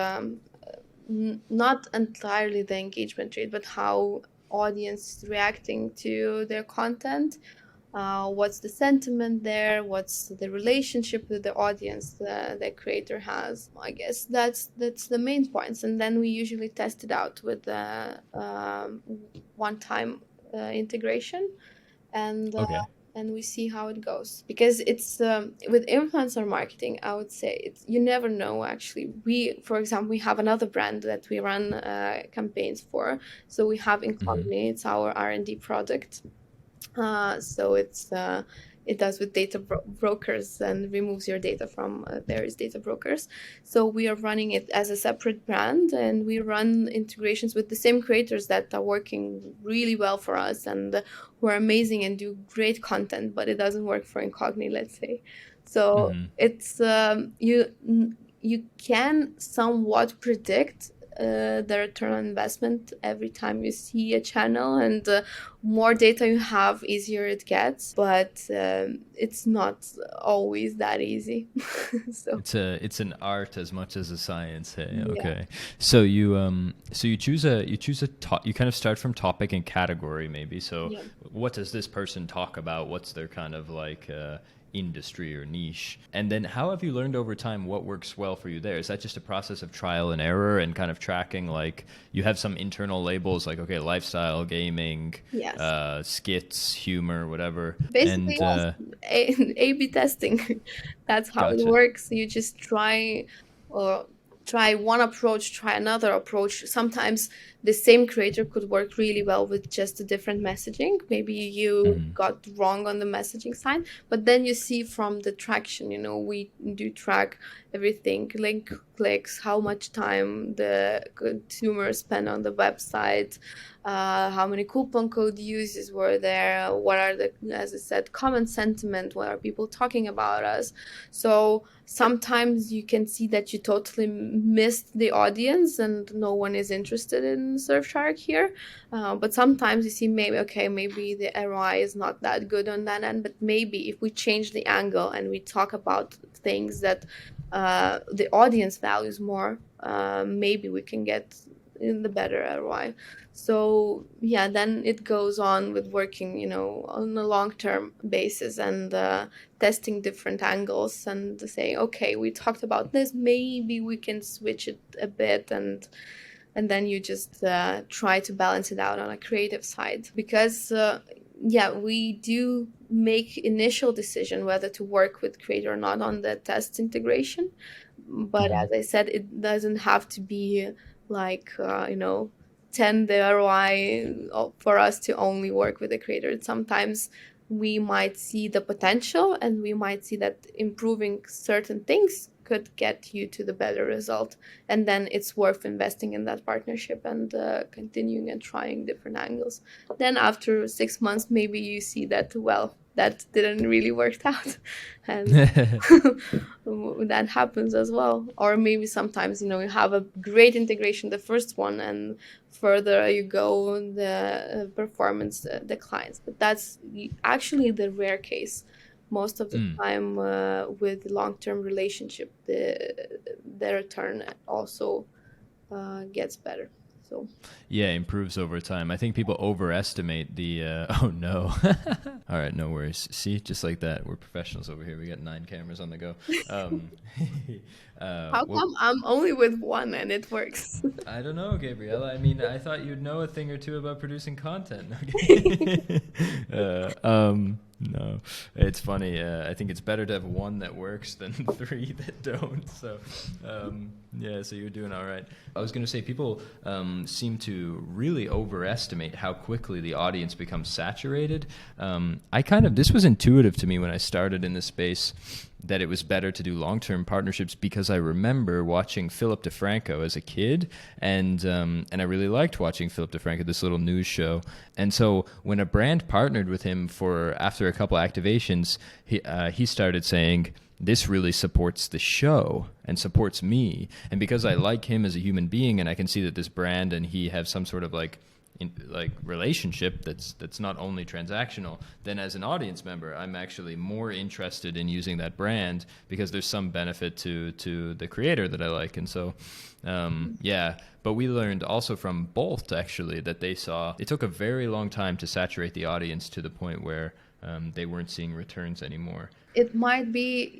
not entirely the engagement rate, but how audience is reacting to their content. What's the sentiment there? What's the relationship with the audience the creator has? I guess that's the main points, and then we usually test it out with one-time integration, and Okay. we see how it goes. Because it's with influencer marketing, I would say you never know. Actually, for example, we have another brand that we run campaigns for. So we have Hmm. Incogni. It's our R&D product. So it does with brokers, and removes your data from various data brokers. So we are running it as a separate brand, and we run integrations with the same creators that are working really well for us, and who are amazing and do great content, but it doesn't work for Incogni, let's say. So Hmm. it's you can somewhat predict the return on investment every time you see a channel, and more data you have, easier it gets. But it's not always that easy. So It's an art as much as a science. Hey, yeah, okay. So you choose you kind of start from topic and category maybe. So yeah. what does this person talk about? What's their kind of like industry or niche? And then how have you learned over time what works well for you there? Is that just a process of trial and error and kind of tracking, like you have some internal labels like, okay, lifestyle, gaming, Yes, skits, humor, whatever, basically, and yes. A/B testing. That's how it gotcha. works. You just try, or try one approach, try another approach. Sometimes the same creator could work really well with just a different messaging. Maybe you Hmm. got wrong on the messaging side, but then you see from the traction, we do track everything: link clicks, how much time the consumer spent on the website, how many coupon code uses were there, what are the, as I said, common sentiment, what are people talking about us. So sometimes you can see that you totally missed the audience and no one is interested in Surfshark here. But sometimes you see, maybe the ROI is not that good on that end, but maybe if we change the angle and we talk about things that the audience values more, maybe we can get in the better ROI. So yeah, then it goes on with working, on a long-term basis, and testing different angles, and say, okay, we talked about this, maybe we can switch it a bit, and then you just try to balance it out on a creative side. Because yeah, we do make initial decision whether to work with creator or not on the test integration. But Hmm. as I said, it doesn't have to be like 10 the ROI for us to only work with the creator. Sometimes we might see the potential, and we might see that improving certain things could get you to the better result, and then it's worth investing in that partnership, and continuing and trying different angles. Then after 6 months, maybe you see that, well, that didn't really work out, and that happens as well. Or maybe sometimes, you have a great integration, the first one, and further you go, the performance declines. But that's actually the rare case. Most of the Mm. time, with long-term relationship, the return also gets better. So Yeah, improves over time. I think people overestimate the. Oh no! All right, no worries. See, just like that, we're professionals over here. We got 9 cameras on the go. Um, how well, come I'm only with one and it works? I don't know, Gabriella. I mean, I thought you'd know a thing or two about producing content. Okay. No, it's funny. I think it's better to have one that works than three that don't. So, yeah, so you're doing all right. I was going to say, people seem to really overestimate how quickly the audience becomes saturated. This was intuitive to me when I started in this space, that it was better to do long-term partnerships, because I remember watching Philip DeFranco as a kid, and I really liked watching Philip DeFranco, this little news show. And so when a brand partnered with him for after a couple activations, he started saying, this really supports the show and supports me. And because I like him as a human being, and I can see that this brand and he have some sort of relationship that's not only transactional, then as an audience member, I'm actually more interested in using that brand because there's some benefit to the creator that I like. And so, yeah. But we learned also from Bolt, actually, that it took a very long time to saturate the audience to the point where they weren't seeing returns anymore. It might be,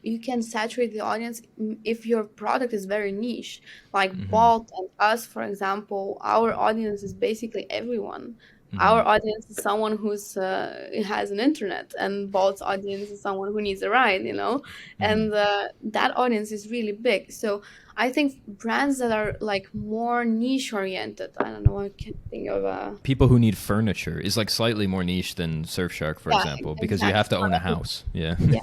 you can saturate the audience if your product is very niche. Like Bolt and us, for example, our audience is basically everyone. Our audience is someone who's has an internet, and Bolt's audience is someone who needs a ride, and that audience is really big. So I think brands that are like more niche oriented, I don't know, I can't think of people who need furniture is like slightly more niche than Surfshark, for example, because you have to own a house. Yeah. Yeah,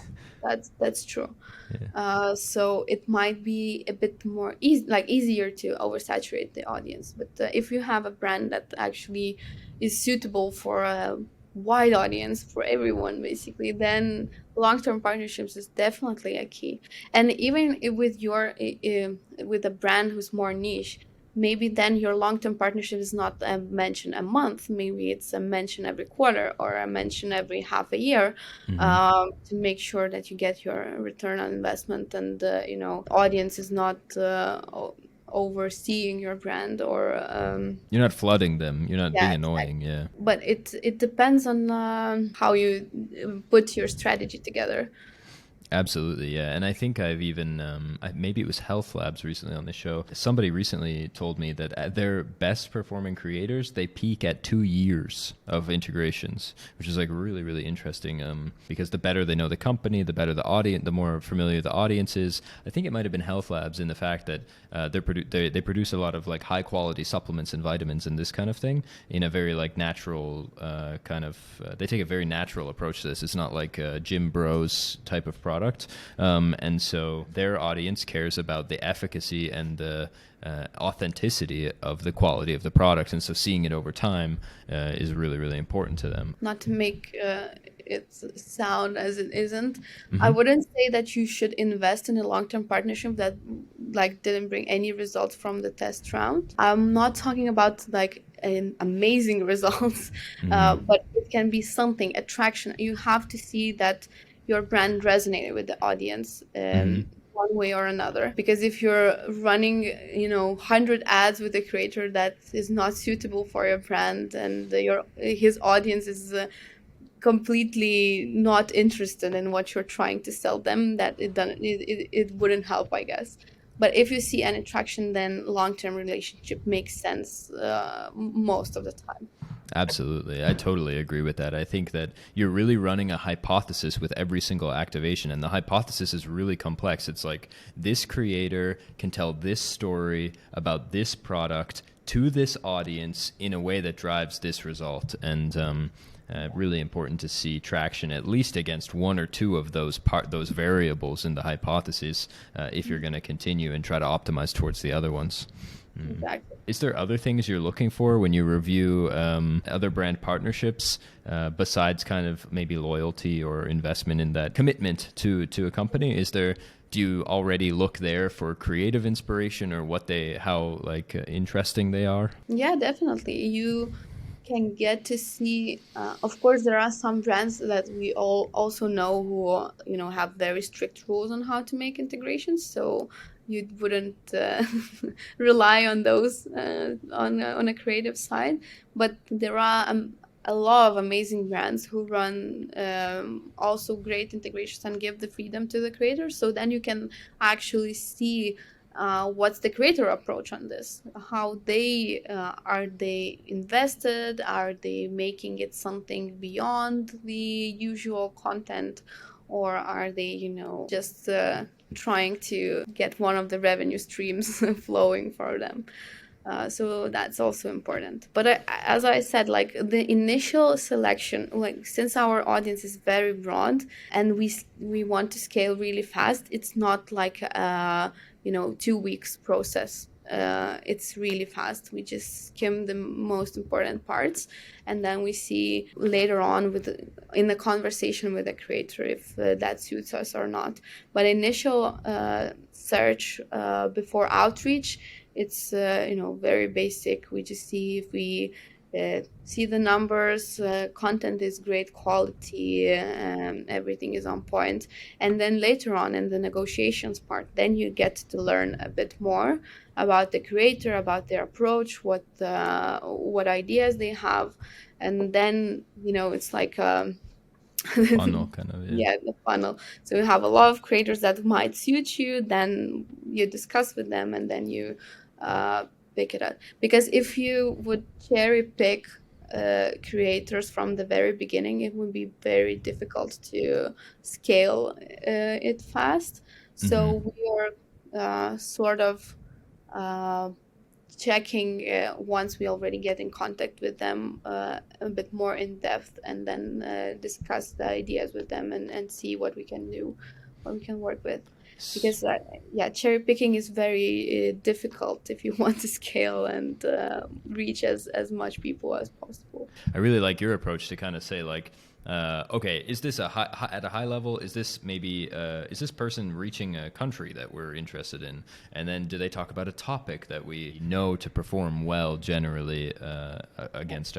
that's true. Yeah. So it might be a bit more easier to oversaturate the audience. But if you have a brand that actually is suitable for a wide audience, for everyone basically, then long-term partnerships is definitely a key. And even with with a brand who's more niche, maybe then your long-term partnership is not a mention a month. Maybe it's a mention every quarter or a mention every half a year, to make sure that you get your return on investment, and audience is not overseeing your brand, or you're not flooding them. You're not being annoying. Yeah. But it depends on how you put your strategy together. Absolutely, yeah. And I think I've even, maybe it was Health Labs recently on the show. Somebody recently told me that their best performing creators, they peak at 2 years of integrations, which is like really, really interesting, because the better they know the company, the better the audience, the more familiar the audience is. I think it might have been Health Labs in the fact that they produce a lot of like high quality supplements and vitamins and this kind of thing in a very like natural they take a very natural approach to this. It's not like a Gym Bros type of product. And so their audience cares about the efficacy and the authenticity of the quality of the product. And so seeing it over time is really, really important to them. Not to make it sound as it isn't, I wouldn't say that you should invest in a long-term partnership that didn't bring any results from the test round. I'm not talking about amazing results, but it can be something, attraction. You have to see that your brand resonated with the audience one way or another. Because if you're running 100 ads with a creator that is not suitable for your brand, and his audience is completely not interested in what you're trying to sell them, that it wouldn't help, I guess. But if you see an attraction, then long-term relationship makes sense most of the time. Absolutely. I totally agree with that. I think that you're really running a hypothesis with every single activation, and the hypothesis is really complex. It's like, this creator can tell this story about this product to this audience in a way that drives this result. And really important to see traction at least against one or two of those variables in the hypothesis if you're going to continue and try to optimize towards the other ones. Exactly. Is there other things you're looking for when you review other brand partnerships besides kind of maybe loyalty or investment in that commitment to a company? Do you already look there for creative inspiration, or how interesting they are? Yeah, definitely. You can get to see, of course, there are some brands that we all also know who have very strict rules on how to make integrations, so you wouldn't rely on those on a creative side. But there are a lot of amazing brands who run also great integrations and give the freedom to the creators, so then you can actually see what's the creator approach on this? How they are they invested? Are they making it something beyond the usual content, or are they, just trying to get one of the revenue streams flowing for them? So that's also important. But as I said, like the initial selection, like since our audience is very broad and we want to scale really fast, it's not like a 2 weeks process. It's really fast. We just skim the most important parts, and then we see later on in the conversation with the creator if that suits us or not. But initial search before outreach, it's very basic. We just see if we see the numbers, content is great quality, everything is on point. And then later on in the negotiations part, then you get to learn a bit more about the creator, about their approach, what ideas they have. And then, it's like funnel kind of. Yeah, the funnel. So you have a lot of creators that might suit you, then you discuss with them, and then you pick it up. Because if you would cherry pick creators from the very beginning, it would be very difficult to scale it fast. So we are sort of checking once we already get in contact with them a bit more in depth, and then discuss the ideas with them and see what we can do, what we can work with. Because cherry picking is very difficult if you want to scale and reach as much people as possible. I really like your approach to kind of say like, okay, is this at a high level? Is this maybe is this person reaching a country that we're interested in? And then do they talk about a topic that we know to perform well generally against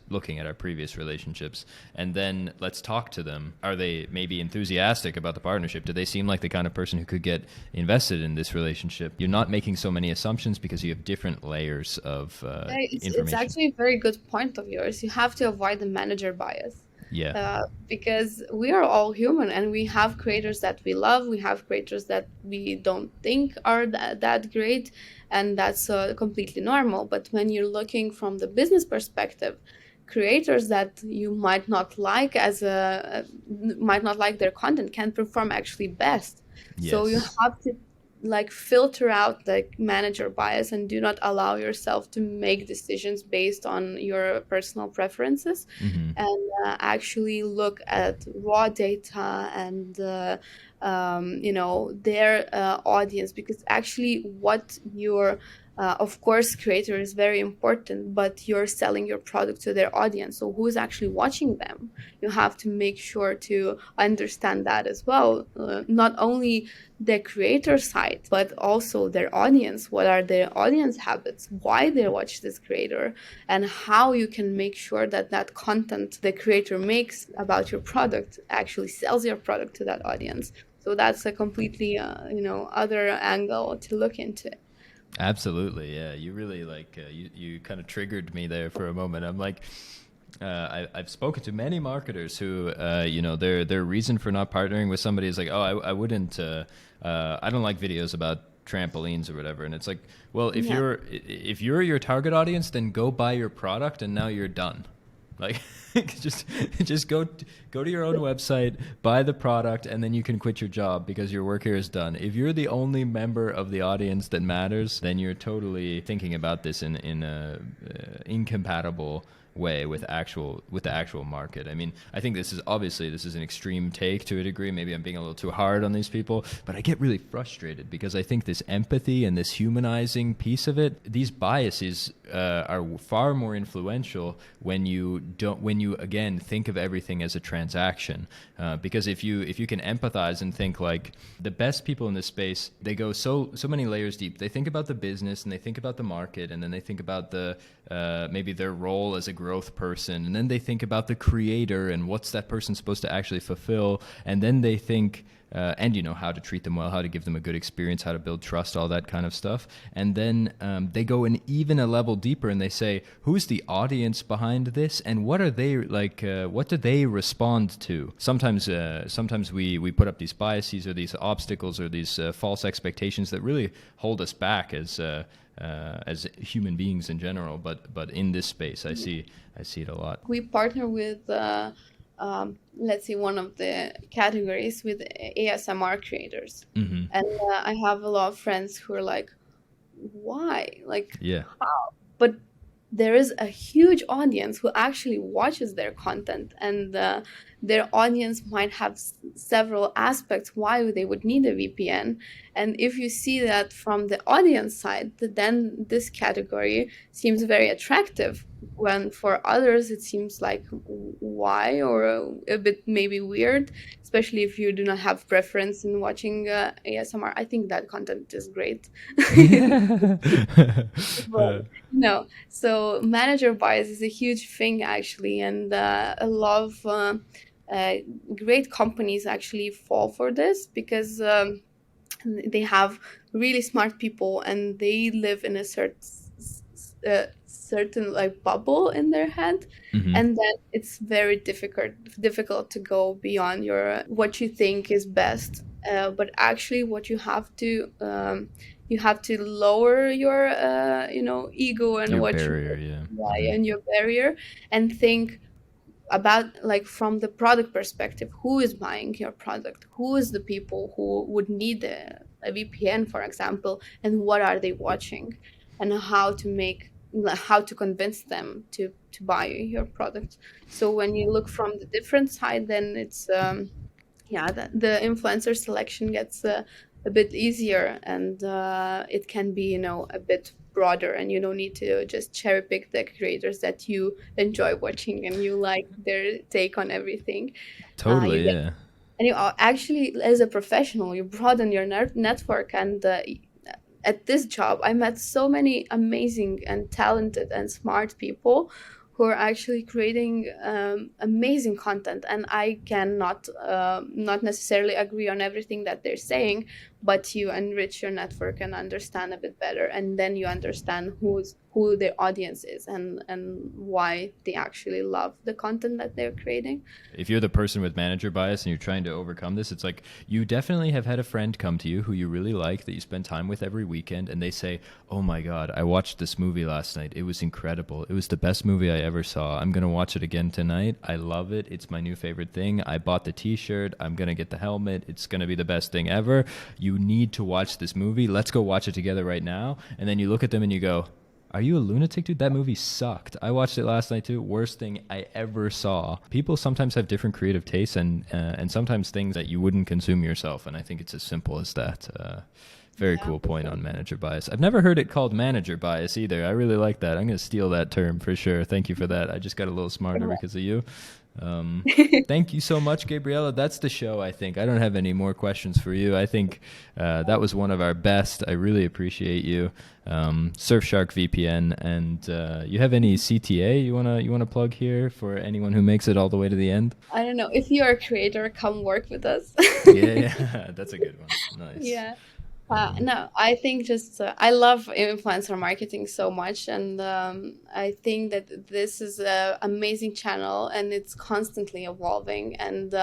looking at our previous relationships? And then let's talk to them. Are they maybe enthusiastic about the partnership? Do they seem like the kind of person who could get invested in this relationship? You're not making so many assumptions because you have different layers of information. It's actually a very good point of yours. You have to avoid the manager bias. Yeah. Because we are all human, and we have creators that we love, we have creators that we don't think are that great, and that's completely normal. But when you're looking from the business perspective, creators that you might not like might not like their content can perform actually best. Yes. So you have to filter out the manager bias and do not allow yourself to make decisions based on your personal preferences, and actually look at raw data and their audience, because actually what your of course creator is very important, but you're selling your product to their audience. So who's actually watching them? You have to make sure to understand that as well. Not only the creator side, but also their audience. What are their audience habits? Why they watch this creator? And how you can make sure that content the creator makes about your product actually sells your product to that audience. So that's a completely other angle to look into. Absolutely, yeah. You really you kind of triggered me there for a moment. I'm like, I've spoken to many marketers who, their reason for not partnering with somebody is like, oh, I wouldn't, I don't like videos about trampolines or whatever. And it's like, well, if you're your target audience, then go buy your product, and now you're done. Like, just go to your own website, buy the product, and then you can quit your job because your work here is done. If you're the only member of the audience that matters, then you're totally thinking about this in a incompatible way with the actual market. I mean, I think this is an extreme take to a degree. Maybe I'm being a little too hard on these people, but I get really frustrated because I think this empathy and this humanizing piece of it, these biases are far more influential when you again think of everything as a transaction. Because if you can empathize and think like the best people in this space, they go so many layers deep. They think about the business and they think about the market, and then they think about the maybe their role as a growth person, and then they think about the creator and what's that person supposed to actually fulfill, and then they think and how to treat them well, how to give them a good experience, how to build trust, all that kind of stuff. And then they go in even a level deeper and they say, who's the audience behind this, and what are they like? What do they respond to? Sometimes we put up these biases or these obstacles or these false expectations that really hold us back as human beings in general. But in this space, I see it a lot. We partner with let's see, one of the categories with ASMR creators. Mm-hmm. And I have a lot of friends who are like, why? Like, Yeah. how? But there is a huge audience who actually watches their content, and their audience might have several aspects why they would need a VPN. And if you see that from the audience side, then this category seems very attractive, when for others it seems like why, or a bit maybe weird, especially if you do not have preference in watching ASMR. I think that content is great. But, so manager bias is a huge thing actually, and a lot of great companies actually fall for this, because they have really smart people and they live in a certain like bubble in their head. Mm-hmm. And then it's very difficult to go beyond your what you think is best, but actually what you have to lower your ego and Your what barrier, yeah. and your barrier, and think about, like, from the product perspective, who is buying your product, who is the people who would need a VPN, for example, and what are they watching, and how to convince them to buy your product. So when you look from the different side, then it's the influencer selection gets a bit easier, and it can be a bit broader, and you don't need to just cherry pick the creators that you enjoy watching and you like their take on everything. Totally, yeah. And you are actually, as a professional, you broaden your network. And at this job, I met so many amazing and talented and smart people who are actually creating amazing content. And I cannot not necessarily agree on everything that they're saying, but you enrich your network and understand a bit better, and then you understand who their audience is and why they actually love the content that they're creating. If you're the person with manager bias and you're trying to overcome this, it's like you definitely have had a friend come to you who you really like, that you spend time with every weekend, and they say, oh my God, I watched this movie last night. It was incredible. It was the best movie I ever saw. I'm going to watch it again tonight. I love it. It's my new favorite thing. I bought the t-shirt. I'm going to get the helmet. It's going to be the best thing ever. You need to watch this movie. Let's go watch it together right now. And then you look at them and you go, are you a lunatic, dude? That movie sucked. I watched it last night too. Worst thing I ever saw. People sometimes have different creative tastes, and sometimes things that you wouldn't consume yourself. And I think it's as simple as that. Very cool point on manager bias. I've never heard it called manager bias either. I really like that. I'm going to steal that term for sure. Thank you for that. I just got a little smarter because of you. Thank you so much, Gabriela. That's the show, I think. I don't have any more questions for you. I think that was one of our best. I really appreciate you. Surfshark VPN. And you have any CTA you wanna plug here for anyone who makes it all the way to the end? I don't know. If you're a creator, come work with us. yeah, that's a good one. Nice. Yeah. No, I think just I love influencer marketing so much, and I think that this is an amazing channel, and it's constantly evolving. And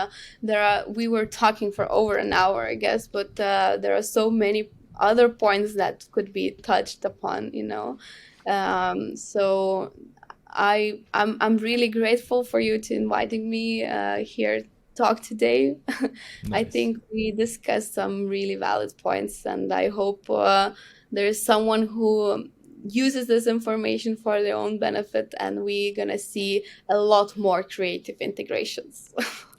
we were talking for over an hour, I guess, but there are so many other points that could be touched upon, So I'm really grateful for you to inviting me here talk today. Nice. I think we discussed some really valid points, and I hope there's someone who uses this information for their own benefit, and we're gonna see a lot more creative integrations.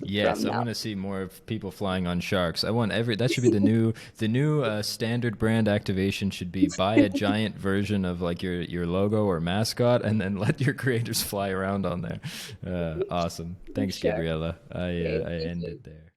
Yes, I want to see more of people flying on sharks. That should be the new standard brand activation. Should be buy a giant version of like your logo or mascot, and then let your creators fly around on there. Awesome. Thanks, Gabriela. I end it there.